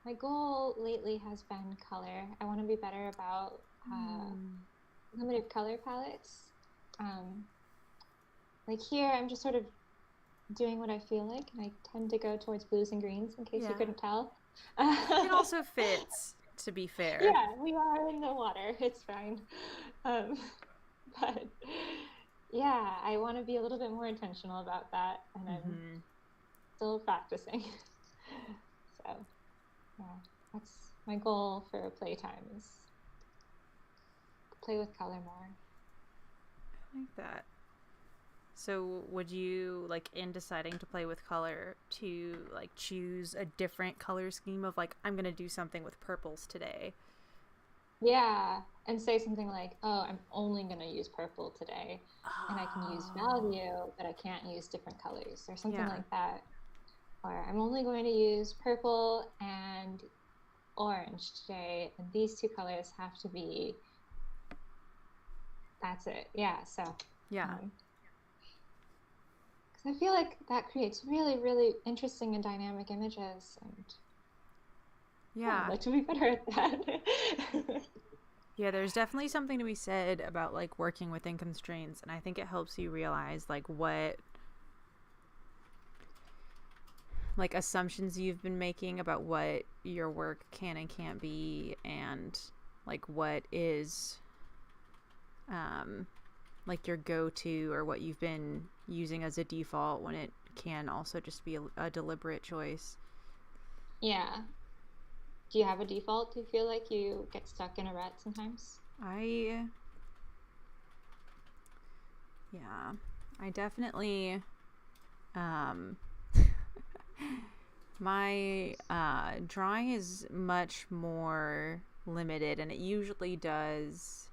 S2: my goal lately has been color. I want to be better about
S1: Hmm.
S2: limited color palettes. Um, like here, I'm just sort of doing what I feel like, and I tend to go towards blues and greens, in case you
S1: Yeah.
S2: couldn't tell.
S1: It also fits, to be fair.
S2: Yeah, we are in the water. It's fine. Um, but yeah, I want to be a little bit more intentional about that, and I'm
S1: Mm-hmm.
S2: still practicing. So yeah, that's my goal for playtime is play with color more.
S1: I like that. So, would you like in deciding to play with color to like choose a different color scheme of like I'm gonna do something with purples today?
S2: Yeah, and say something like, "Oh, I'm only going to use purple today, and I can use
S1: Oh,
S2: value, but I can't use different colors," or something
S1: yeah,
S2: like that. Or I'm only going to use purple and orange today, and these two colors have to be, that's it. Yeah, so,
S1: yeah,
S2: um, 'cause I feel like that creates really, really interesting and dynamic images, and yeah, I'd
S1: yeah,
S2: like to be better at that.
S1: yeah. There's definitely something to be said about like working within constraints, and I think it helps you realize like what like assumptions you've been making about what your work can and can't be, and like what is um like your go-to or what you've been using as a default when it can also just be a deliberate choice.
S2: Yeah. Do you have a default? Do you feel like you get stuck in a rut sometimes?
S1: I Yeah, I definitely um my drawing is much more limited, and it usually does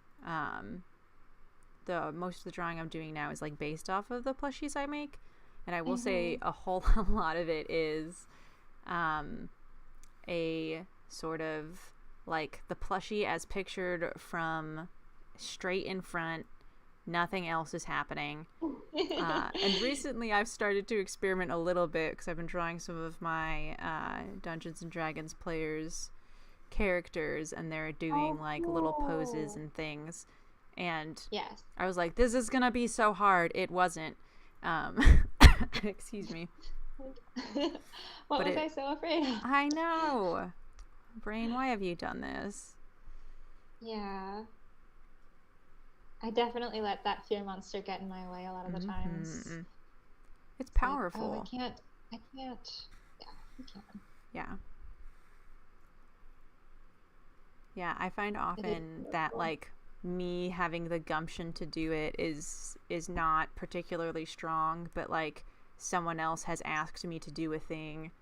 S1: the most of the drawing I'm doing now is like based off of the plushies I make, and I will say
S2: Mm-hmm.
S1: a whole lot of it is um, a sort of like the plushie as pictured from straight in front. Nothing else is happening. And recently I've started to experiment a little bit because I've been drawing some of my Dungeons and Dragons players' characters, and they're doing
S2: Oh,
S1: like little poses
S2: cool.
S1: and things. And
S2: Yes.
S1: I was like, this is gonna be so hard. It wasn't. Um, excuse me.
S2: What
S1: But
S2: was I so afraid of?
S1: I know. Brain, why have you done this?
S2: Yeah, I definitely let that fear monster get in my way a lot of the times.
S1: Mm-hmm. It's
S2: It's like, oh,
S1: powerful.
S2: I can't. Yeah, you can.
S1: Yeah. Yeah, I find
S2: It is
S1: often that
S2: beautiful.
S1: like me having the gumption to do it is not particularly strong, but like someone else has asked me to do a thing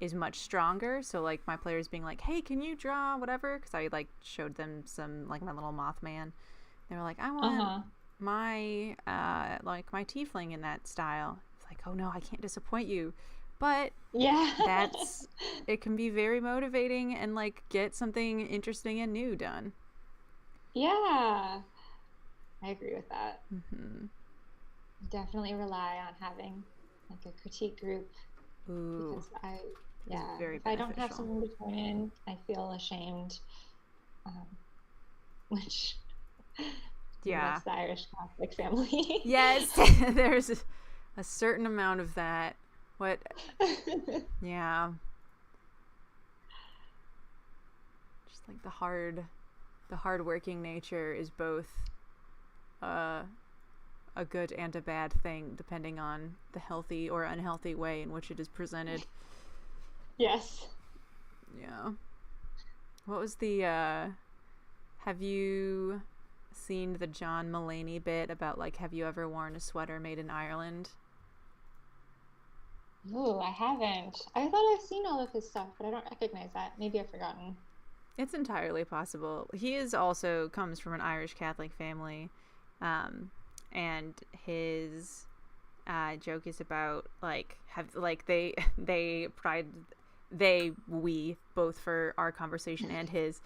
S1: is much stronger. So like my players being like, "Hey, can you draw whatever?" Because I like showed them some like my little Mothman. They were like, "I want
S2: Uh-huh.
S1: my like my tiefling in that style." It's like, "Oh no, I can't disappoint you," but
S2: Yeah.
S1: that's it can be very motivating and like get something interesting and new done.
S2: Yeah, I agree with that.
S1: Mm-hmm.
S2: Definitely rely on having like a critique group
S1: Ooh,
S2: because I
S1: It is
S2: Yeah.
S1: very
S2: If I don't have
S1: beneficial.
S2: someone to turn in, I feel ashamed, um, which maybe
S1: Yeah.
S2: that's the Irish Catholic family.
S1: Yes, there's a certain amount of that. What? Yeah. Just like the hardworking nature is both uh, a good and a bad thing, depending on the healthy or unhealthy way in which it is presented.
S2: Yes.
S1: Yeah. What was the? Have you seen the John Mulaney bit about like, have you ever worn a sweater made in Ireland?
S2: Ooh, I haven't. I thought I've seen all of his stuff, but I don't recognize that. Maybe I've forgotten.
S1: It's entirely possible. He is also comes from an Irish Catholic family, um, and his joke is about like have like they pride we both for our conversation and his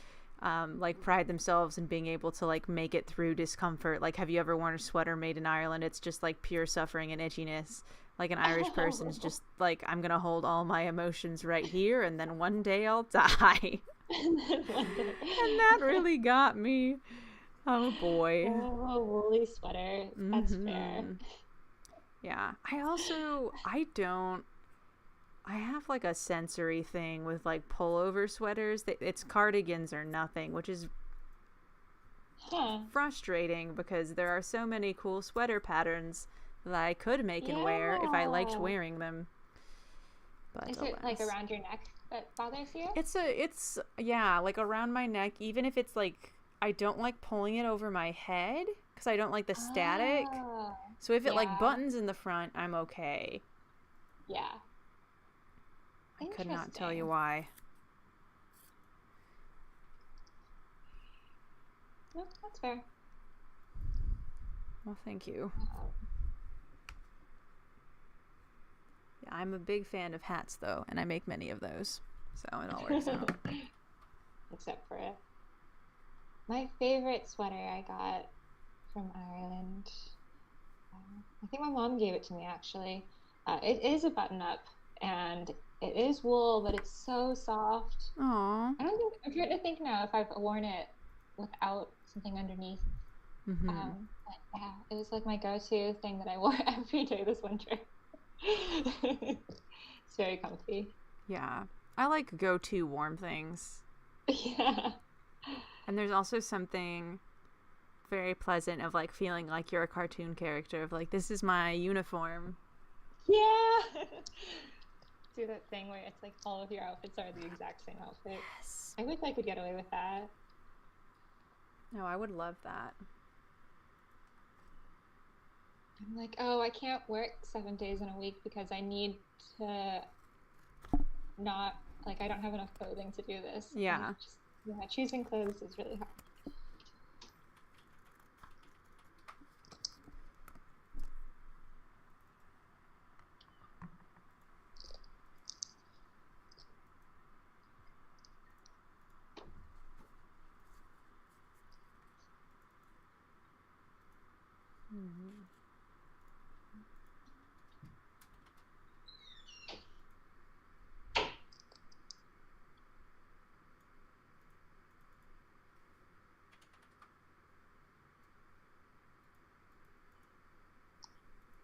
S1: like pride themselves in being able to like make it through discomfort. Like, have you ever worn a sweater made in Ireland? It's just like pure suffering and itchiness. Like an Irish person's
S2: Oh.
S1: just like, I'm gonna hold all my emotions right here, and then one day I'll die.
S2: And then one day.
S1: And that really got me. Oh boy.
S2: Oh, a woolly sweater. That's fair.
S1: Mm-hmm. Yeah. I have like a sensory thing with like pullover sweaters. It's cardigans or nothing, which is
S2: Huh.
S1: frustrating because there are so many cool sweater patterns that I could make and wear if I liked
S2: Yeah.
S1: wearing them. But
S2: Is it like
S1: alas.
S2: around your neck that bothers you?
S1: It's yeah, like around my neck, even if it's like I don't like pulling it over my head because I don't like the static.
S2: Oh,
S1: So if it like
S2: yeah.
S1: buttons in the front, I'm okay.
S2: Yeah.
S1: I could not tell you
S2: Interesting.
S1: why.
S2: No, that's fair.
S1: Well, thank you.
S2: Um,
S1: Yeah, I'm a big fan of hats though, and I make many of those. So it all works out.
S2: except for it. My favorite sweater I got from Ireland. I think my mom gave it to me actually. It is a button up and it is wool, but it's so soft.
S1: Aw.
S2: I don't think I'm trying to think now if I've worn it without something underneath.
S1: Mm-hmm.
S2: But yeah, it was like my go-to thing that I wore every day this winter. It's very comfy.
S1: Yeah. I like go-to warm things.
S2: Yeah.
S1: And there's also something very pleasant of like feeling like you're a cartoon character of like, this is my uniform.
S2: Yeah. Do that thing where it's like all of your outfits are the exact same outfit.
S1: Yes.
S2: I wish I could get away with that.
S1: No, I would love that.
S2: I'm like, oh, I can't work 7 days in a week because I need to not, like, I don't have enough clothing to do this. And
S1: Yeah.
S2: just, yeah, choosing clothes is really hard.
S1: Mm-hmm.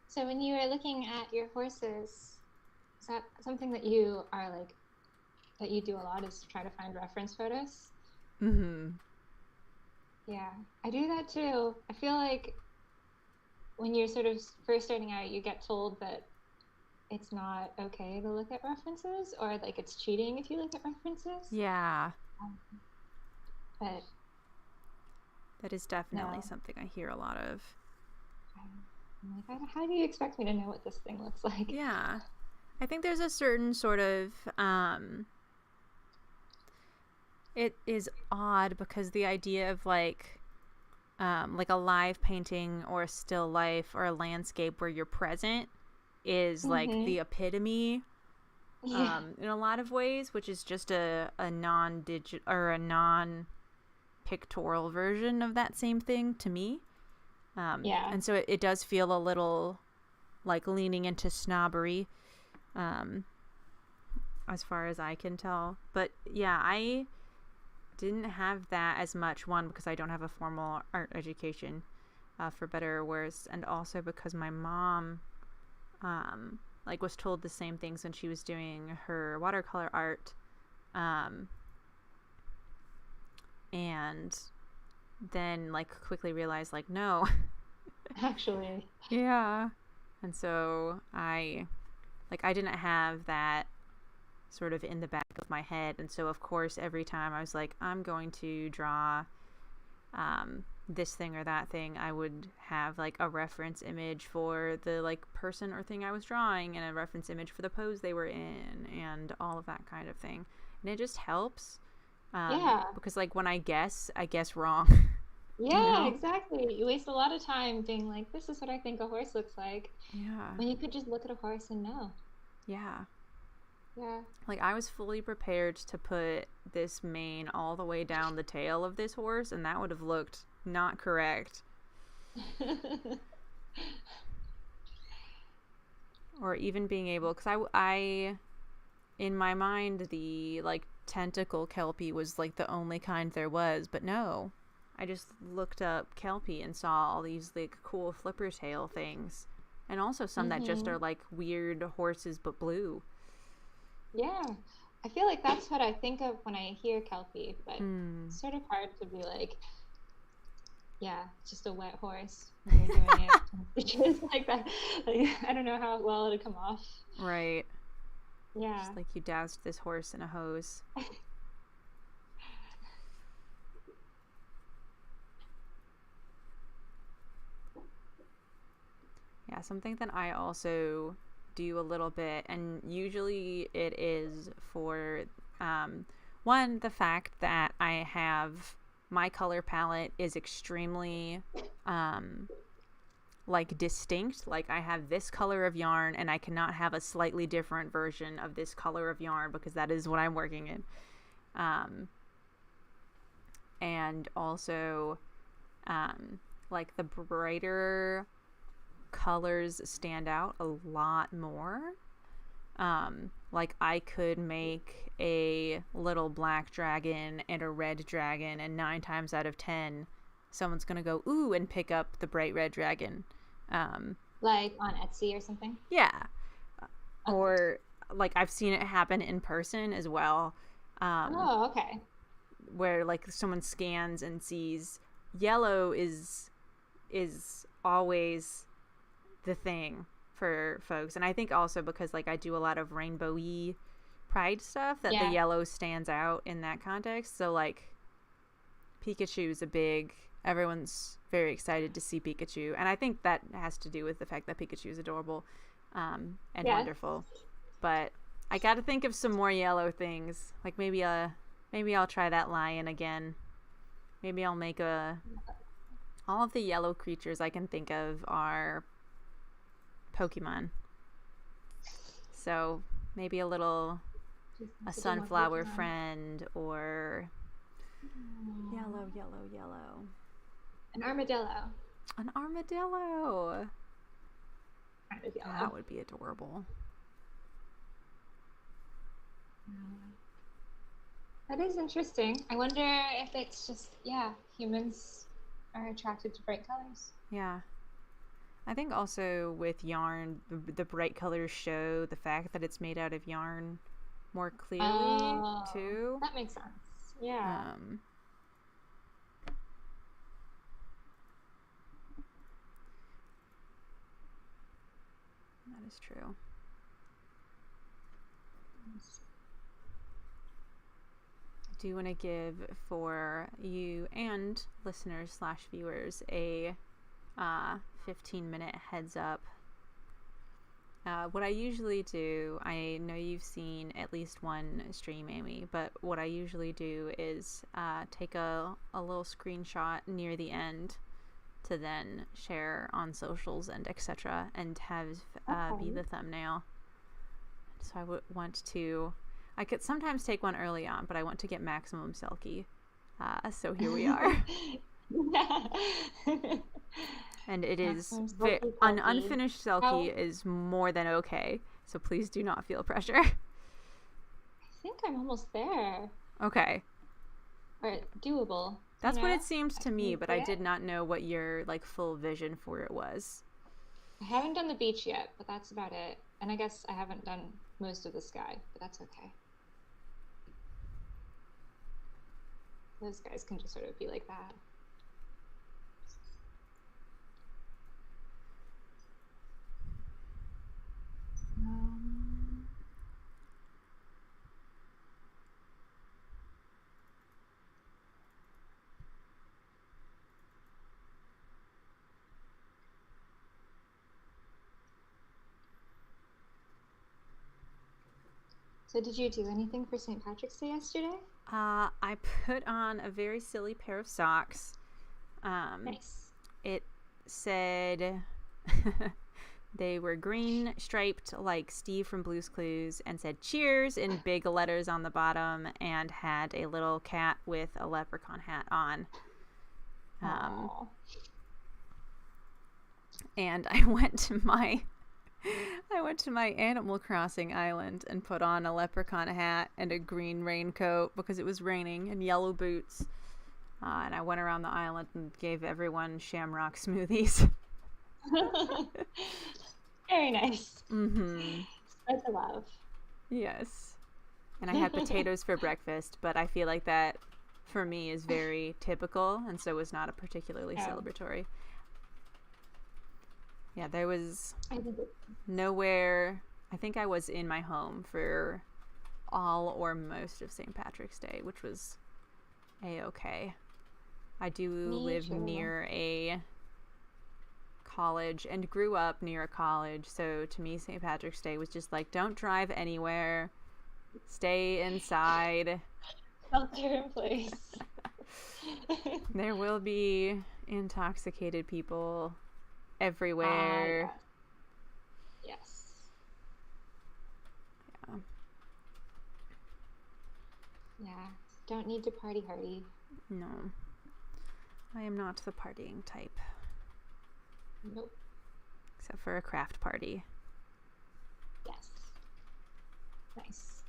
S2: So when you are looking at your horses, is that something that you are like, that you do a lot is try to find reference photos?
S1: Mm-hmm.
S2: Yeah, I do that too. I feel like when you're sort of first starting out, you get told that it's not okay to look at references or like it's cheating if you look at references.
S1: Yeah.
S2: Um, but
S1: That is definitely
S2: no,
S1: something I hear a lot of.
S2: I'm like, how do you expect me to know what this thing looks like?
S1: Yeah. I think there's a certain sort of it is odd because the idea of like a live painting or a still life or a landscape where you're present is like
S2: Mm-hmm.
S1: the epitome
S2: Yeah,
S1: in a lot of ways, which is just a non-digit or a non-pictorial version of that same thing to me.
S2: yeah,
S1: And so it does feel a little like leaning into snobbery. Um, as far as I can tell. But yeah, I didn't have that as much. One, because I don't have a formal art education, for better or worse, and also because my mom, like, was told the same things when she was doing her watercolor art, and then like quickly realized like no.
S2: Actually.
S1: Yeah. And so I didn't have that sort of in the back of my head, and so of course every time I was like, I'm going to draw this thing or that thing, I would have like a reference image for the like person or thing I was drawing, and a reference image for the pose they were in, and all of that kind of thing. And it just helps,
S2: Yeah.
S1: because like when I guess wrong. You
S2: Yeah,
S1: know.
S2: exactly. You waste a lot of time being like, this is what I think a horse looks like,
S1: Yeah.
S2: when you could just look at a horse and know.
S1: Yeah.
S2: Yeah.
S1: Like, I was fully prepared to put this mane all the way down the tail of this horse, and that would have looked not correct. Or even being able, because I, in my mind, the, like, tentacle kelpie was, like, the only kind there was, but no. I just looked up kelpie and saw all these, like, cool flipper tail things. And also some that just are, like, weird horses but blue.
S2: Yeah. I feel like that's what I think of when I hear Kelpie, but
S1: Hmm.
S2: it's sort of hard to be like, yeah, it's just a wet horse when you're doing it. It's just like that. Like, I don't know how well it'll come off.
S1: Right.
S2: Yeah.
S1: Just like you doused this horse in a hose. Yeah, something that I also do a little bit, and usually it is for, one, the fact that I have my color palette is extremely, like, distinct. Like, I have this color of yarn, and I cannot have a slightly different version of this color of yarn, because that is what I'm working in. And also, like, the brighter colors stand out a lot more. Like, I could make a little black dragon and a red dragon, and 9 times out of 10 someone's gonna go ooh and pick up the bright red dragon.
S2: Like on Etsy or something.
S1: Yeah.
S2: Okay.
S1: Or like, I've seen it happen in person as well,
S2: Oh, okay.
S1: where like someone scans and sees yellow is always the thing for folks. And I think also because like I do a lot of rainbowy pride stuff, that the
S2: Yeah.
S1: yellow stands out in that context. So like Pikachu's a big, everyone's very excited to see Pikachu, and I think that has to do with the fact that Pikachu is adorable, and
S2: Yes.
S1: wonderful. But I gotta think of some more yellow things. Like maybe I'll try that lion again. Maybe I'll make all of the yellow creatures I can think of are Pokemon. So maybe a
S2: Just
S1: a
S2: a bit more
S1: sunflower
S2: Pokemon.
S1: friend, or
S2: Oh,
S1: yellow.
S2: an armadillo.
S1: An armadillo.
S2: Kind of yellow.
S1: That would be adorable.
S2: That is interesting. I wonder if it's just, yeah, humans are attracted to bright colors.
S1: Yeah. I think also with yarn, the bright colors show the fact that it's made out of yarn more clearly,
S2: Oh,
S1: too.
S2: that makes sense. Yeah.
S1: That is true. I do want to give, for you and listeners / viewers, a 15-minute heads up. What I usually do, I know you've seen at least one stream, Amy, but what I usually do is take a little screenshot near the end to then share on socials and etc., and have be the thumbnail. So I would want to, I could sometimes take one early on, but I want to get maximum selkie. So here we are. And it is an unfinished selkie is more than okay, so please do not feel pressure.
S2: think I'm almost there.
S1: Okay.
S2: Or doable, you
S1: That's what it
S2: know?
S1: seems
S2: I
S1: to
S2: can
S1: me,
S2: make
S1: but I
S2: it.
S1: did not know what your like full vision for it was.
S2: I haven't done the beach yet, but that's about it. And I guess I haven't done most of the sky, but that's okay. Those guys can just sort of be like that. Um, so did you do anything for St. Patrick's Day yesterday?
S1: I put on a very silly pair of socks. Um,
S2: Nice.
S1: it said they were green striped like Steve from Blue's Clues and said cheers in big letters on the bottom and had a little cat with a leprechaun hat on.
S2: Aww.
S1: And I went to my Animal Crossing island and put on a leprechaun hat and a green raincoat because it was raining and yellow boots. And I went around the island and gave everyone shamrock smoothies.
S2: Very nice.
S1: Mm-hmm.
S2: Spread the love.
S1: Yes. And I had potatoes for breakfast, but I feel like that for me is very typical and so was not a particularly
S2: Oh,
S1: celebratory. Yeah, there was
S2: I think it,
S1: nowhere. I think I was in my home for all or most of St. Patrick's Day, which was a-okay. I do
S2: me
S1: live
S2: too.
S1: near a college and grew up near a college, so to me St. Patrick's Day was just like don't drive anywhere, stay inside.
S2: Shelter in place.
S1: There will be intoxicated people
S2: Ah,
S1: everywhere.
S2: yes. Yes.
S1: Yeah.
S2: Yeah. Don't need to party hardy.
S1: No, I am not the partying type,
S2: Nope.
S1: except for a craft party.
S2: Yes. Nice.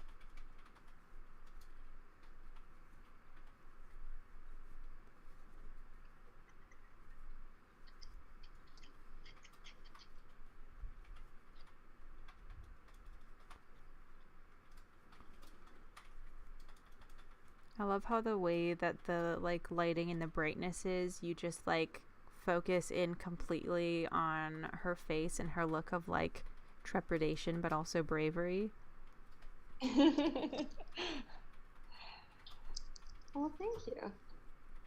S1: I love how the way that the like lighting and the brightness is, you just like focus in completely on her face and her look of like trepidation but also bravery.
S2: Well, thank you. I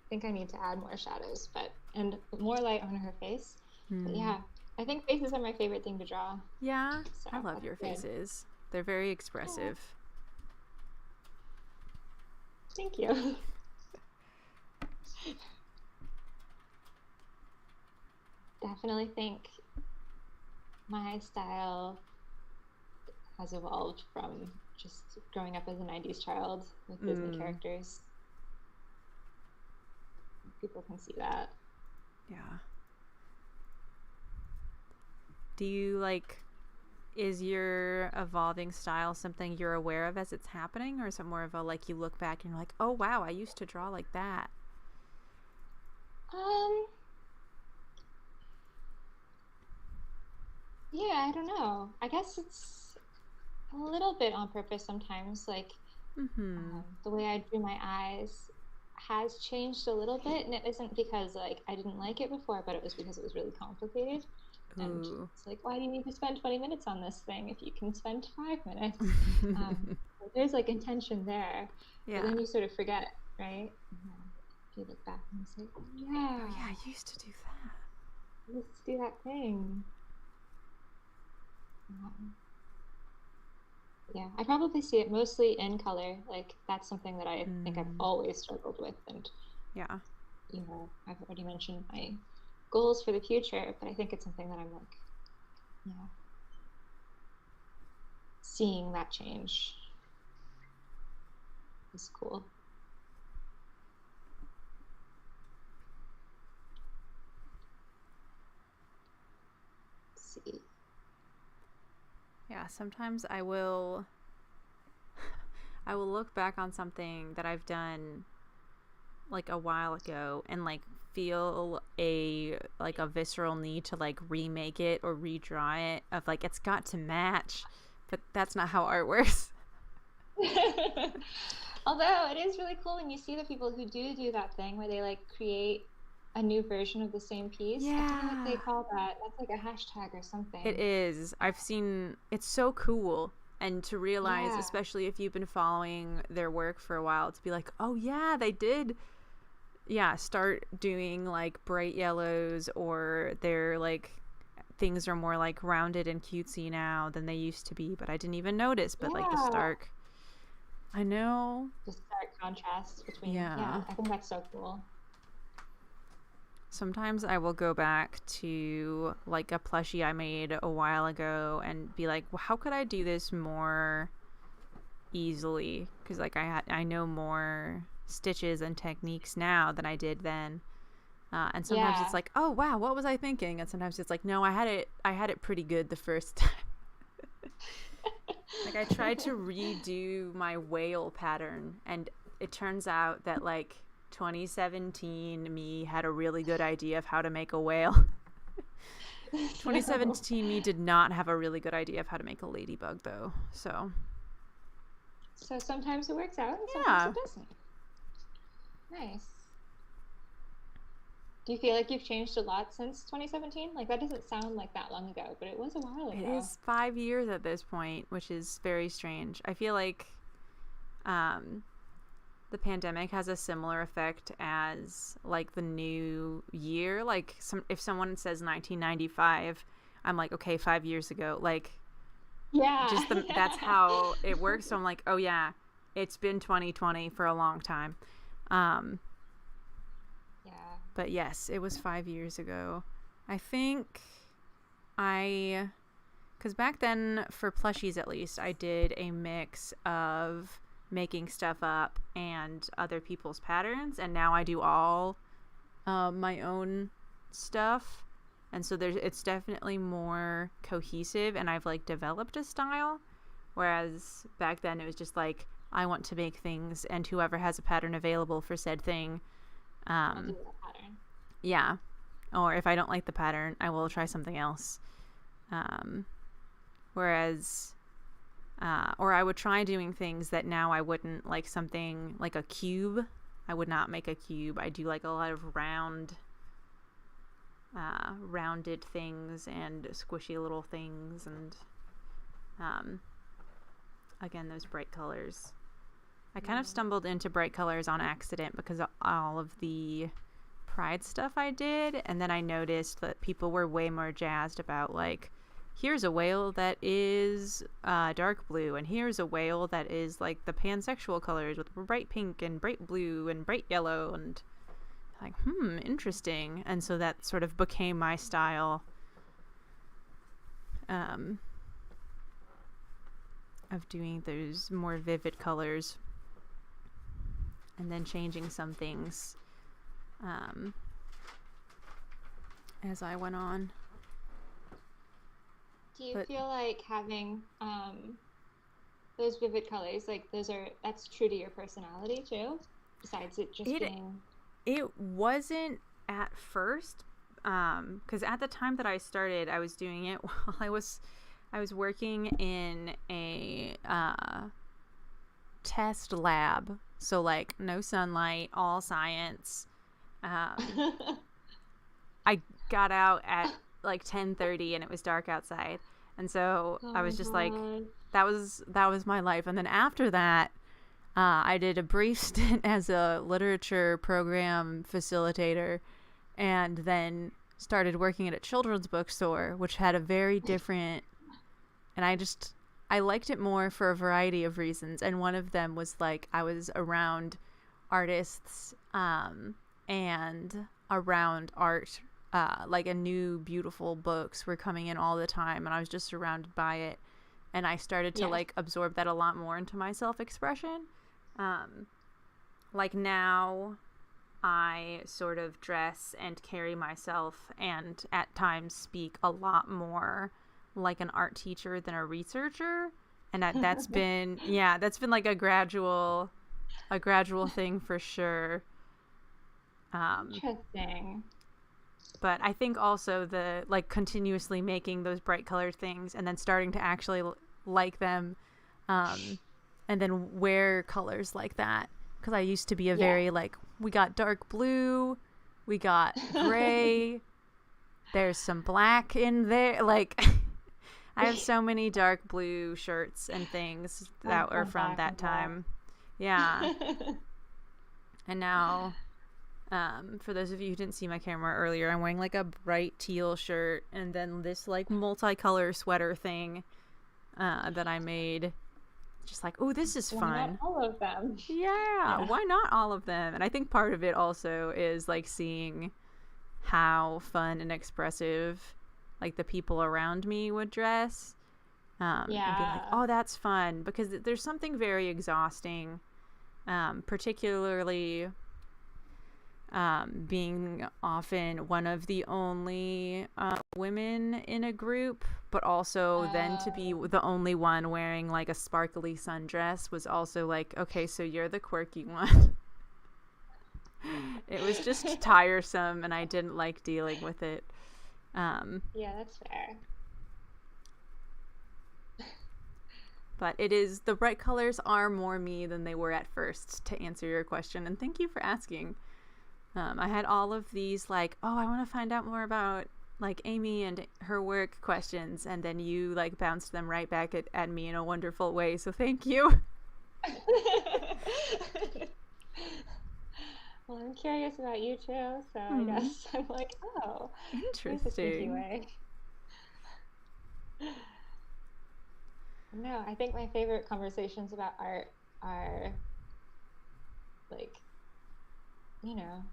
S2: think I need to add more shadows, but and more light on her face. But
S1: Hmm.
S2: yeah, I think faces are my favorite thing to draw.
S1: Yeah,
S2: So
S1: I love
S2: that's
S1: your
S2: good.
S1: faces. They're very
S2: Oh,
S1: expressive.
S2: thank you. Definitely think my style has evolved from just growing up as a 90s child with Disney
S1: Mm,
S2: characters. People can see that.
S1: yeah. Do you like, is your evolving style something you're aware of as it's happening, or is it more of a like you look back and you're like, oh wow, I used to draw like that?
S2: Um, yeah, I don't know. I guess it's a little bit on purpose sometimes. Like
S1: Mm-hmm.
S2: the way I drew my eyes has changed a little bit, and it isn't because like I didn't like it before, but it was because it was really complicated. And
S1: Ooh.
S2: it's like, why do you need to spend 20 minutes on this thing if you can spend 5 minutes? So there's like intention there, but
S1: Yeah.
S2: then you sort of forget, right? And then you look back and you say, oh
S1: Oh
S2: yeah,
S1: yeah, I used to do that.
S2: let's do that thing. Um, yeah, I probably see it mostly in color. Like that's something that I think I've
S1: Mm,
S2: always struggled with. And,
S1: yeah.
S2: I've already mentioned my goals for the future, but I think it's something that I'm like, you know, seeing that change is cool. Let's see.
S1: Yeah, sometimes I will I will look back on something that I've done like a while ago and like feel a visceral need to like remake it or redraw it, of like it's got to match, but that's not how art works.
S2: Although it is really cool when you see the people who do that thing where they like create a new version of the same piece. I don't know what they
S1: Yeah,
S2: call that. That's like a hashtag or
S1: it
S2: something.
S1: is. I've seen, it's so cool. And to realize,
S2: Yeah.
S1: especially if you've been following their work for a while, to be like, oh yeah, they did, yeah, start doing like bright yellows, or they're like, things are more like rounded and cutesy now than they used to be, but I didn't even notice. But like the
S2: Yeah.
S1: stark, I know.
S2: Just stark contrast between, yeah,
S1: Yeah.
S2: I think that's so cool.
S1: Sometimes I will go back to like a plushie I made a while ago and be like, well, how could I do this more easily? Because like I know more stitches and techniques now than I did then. And sometimes it's
S2: Yeah.
S1: like, oh wow, what was I thinking? And sometimes it's like, no, I had it pretty good the first time. Like I tried to redo my whale pattern, and it turns out that like 2017 me had a really good idea of how to make a whale. 2017 me did not have a really good idea of how to make a ladybug though. So,
S2: So sometimes it works out and sometimes
S1: yeah.
S2: it doesn't. Nice. Do you feel like you've changed a lot since 2017? Like that doesn't sound like that long ago, but it was a while
S1: It
S2: ago.
S1: is 5 years at this point, which is very strange. I feel like um the pandemic has a similar effect as like the new year. Like if someone says 1995, I'm like, okay, 5 years ago. Like
S2: Yeah,
S1: just that's
S2: yeah.
S1: how it works. So I'm like, oh yeah, it's been 2020 for a long time. Um,
S2: Yeah.
S1: but yes, it was 5 years ago. I think I, because back then for plushies at least, I did a mix of making stuff up and other people's patterns, and now I do all my own stuff. And so it's definitely more cohesive, and I've like developed a style. Whereas back then it was just like, I want to make things, and whoever has a pattern available for said thing,
S2: I'll do
S1: um,
S2: that pattern.
S1: yeah. Or if I don't like the pattern, I will try something else. Um, whereas, or I would try doing things that now I wouldn't, like something like a cube. I would not make a cube. I do like a lot of rounded things and squishy little things, and um, again, those bright colors. I kind of
S2: Mm.
S1: stumbled into bright colors on accident because of all of the Pride stuff I did, and then I noticed that people were way more jazzed about like, here's a whale that is dark blue, and here's a whale that is like the pansexual colors with bright pink and bright blue and bright yellow, and like, interesting. And so that sort of became my style, um, of doing those more vivid colors and then changing some things um, as I went on.
S2: Do you
S1: But
S2: feel like having those vivid colors, like that's true to your personality too? Besides it just
S1: it
S2: being
S1: it wasn't at first, because at the time that I started, I was doing it while I was working in a test lab, so like no sunlight, all science. Um, I got out at like 10:30 and it was dark outside, and so
S2: Oh
S1: I
S2: my
S1: was just like,
S2: God.
S1: that was my life. And then after that, I did a brief stint as a literature program facilitator, and then started working at a children's bookstore, which had a very different, and I liked it more for a variety of reasons. And one of them was like I was around artists, and around art, like a new beautiful books were coming in all the time, and I was just surrounded by it, and I started to
S2: Yes.
S1: like absorb that a lot more into my self-expression. um, like now I sort of dress and carry myself and at times speak a lot more like an art teacher than a researcher. And that's been, yeah, that's been like a gradual thing for sure.
S2: Interesting.
S1: But I think also the like continuously making those bright colored things and then starting to actually like them, and then wear colors like that, because I used to be a very like, we got dark blue, we got gray, there's some black in there, like I have so many dark blue shirts and things that are from that time. Yeah. And now, for those of you who didn't see my camera earlier, I'm wearing like a bright teal shirt and then this like multicolor sweater thing that I made. Just like, oh, this is fun.
S2: Why not all of them?
S1: Yeah, why not all of them? And I think part of it also is like seeing how fun and expressive like the people around me would dress. And be like, oh, that's fun, because there's something very exhausting, particularly being often one of the only women in a group, but also then to be the only one wearing like a sparkly sundress was also like, okay, so you're the quirky one. It was just tiresome, and I didn't like dealing with it.
S2: Yeah, that's fair.
S1: But it is, the bright colors are more me than they were at first, to answer your question, and thank you for asking. I had all of these like, oh, I want to find out more about like Amy and her work questions, and then you like bounced them right back at me in a wonderful way, so thank you.
S2: Well, I'm curious about you too, so I guess I'm like, oh,
S1: interesting.
S2: there's a sneaky way. No, I think my favorite conversations about art are like, you know,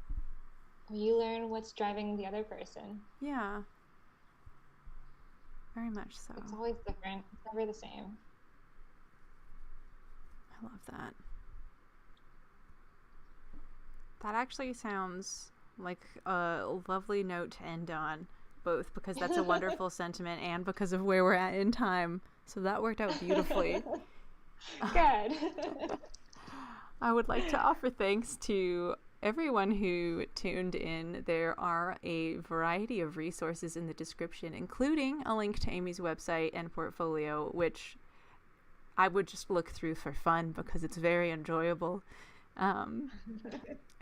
S2: you learn what's driving the other person.
S1: Yeah. Very much so.
S2: It's always different. It's never the same.
S1: I love that. That actually sounds like a lovely note to end on, both because that's a wonderful sentiment and because of where we're at in time. So that worked out beautifully.
S2: Good.
S1: I would like to offer thanks to everyone who tuned in. There are a variety of resources in the description, including a link to Amy's website and portfolio, which I would just look through for fun because it's very enjoyable.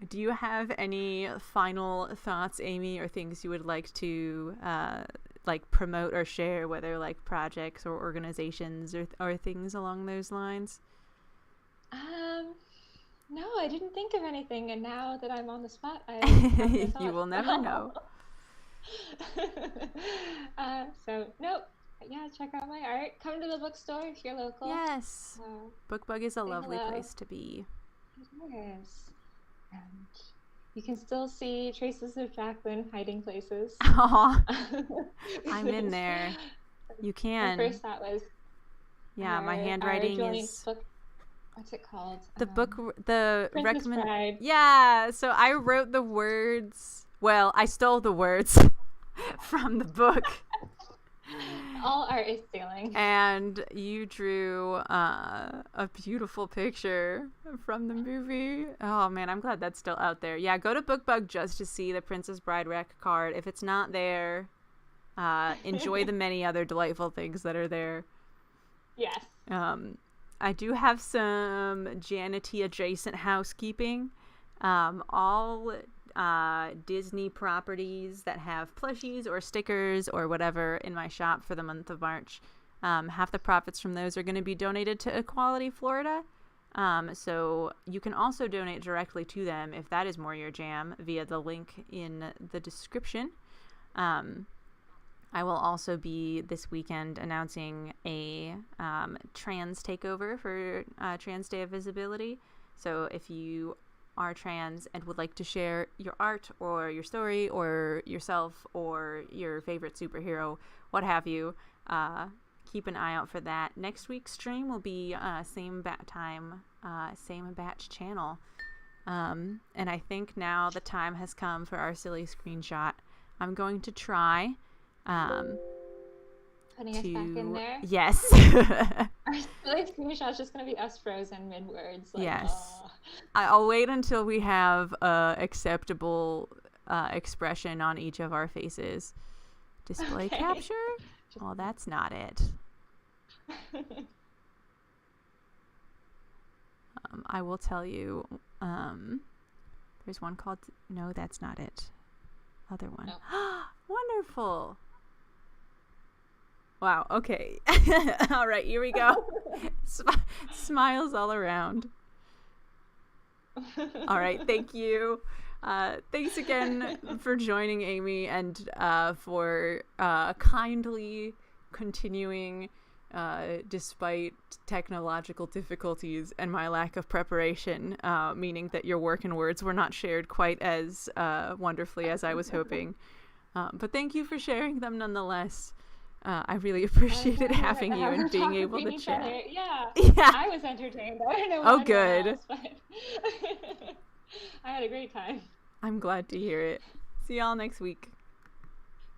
S1: Do you have any final thoughts, Amy, or things you would like to like promote or share, whether like projects or organizations or things along those lines?
S2: No, I didn't think of anything, and now that I'm on the spot, I
S1: You will never know.
S2: So nope. Yeah, check out my art. Come to the bookstore if you're local.
S1: Yes. Bookbug is a lovely place to be.
S2: It is. And you can still see traces of Jacqueline hiding places.
S1: Aw, I'm in there. You can.
S2: My first thought was,
S1: my handwriting is.
S2: Book. What's it called?
S1: The
S2: recommend.
S1: Yeah, so I wrote the words. Well, I stole the words from the book.
S2: All art is stealing.
S1: And you drew a beautiful picture from the movie. Oh man, I'm glad that's still out there. Yeah, go to BookBug just to see the Princess Bride rec card. If it's not there, enjoy the many other delightful things that are there.
S2: Yes.
S1: I do have some Janity adjacent housekeeping. All Disney properties that have plushies or stickers or whatever in my shop for the month of March. Half the profits from those are going to be donated to Equality Florida. So you can also donate directly to them if that is more your jam via the link in the description. I will also be this weekend announcing a trans takeover for Trans Day of Visibility. So if you are trans and would like to share your art or your story or yourself or your favorite superhero, what have you, keep an eye out for that. Next week's stream will be same bat time, same batch channel. And I think now the time has come for our silly screenshot. I'm going to try.
S2: putting us back in there.
S1: Yes.
S2: Our like screenshot's just gonna be us frozen mid words. Like,
S1: yes. I'll wait until we have acceptable expression on each of our faces. Display capture? Well, that's not it. I will tell you. There's one called. No, that's not it. Other one. Oh. Wonderful. Wow. Okay. All right. Here we go. Smiles all around. All right. Thank you. Thanks again for joining, Amy, and for kindly continuing despite technological difficulties and my lack of preparation, meaning that your work and words were not shared quite as wonderfully as I was hoping. But thank you for sharing them nonetheless. I really appreciated having you and being able to chat.
S2: Yeah. I was entertained. I don't know.
S1: Oh, good.
S2: Else, but I had a great time.
S1: I'm glad to hear it. See y'all next week.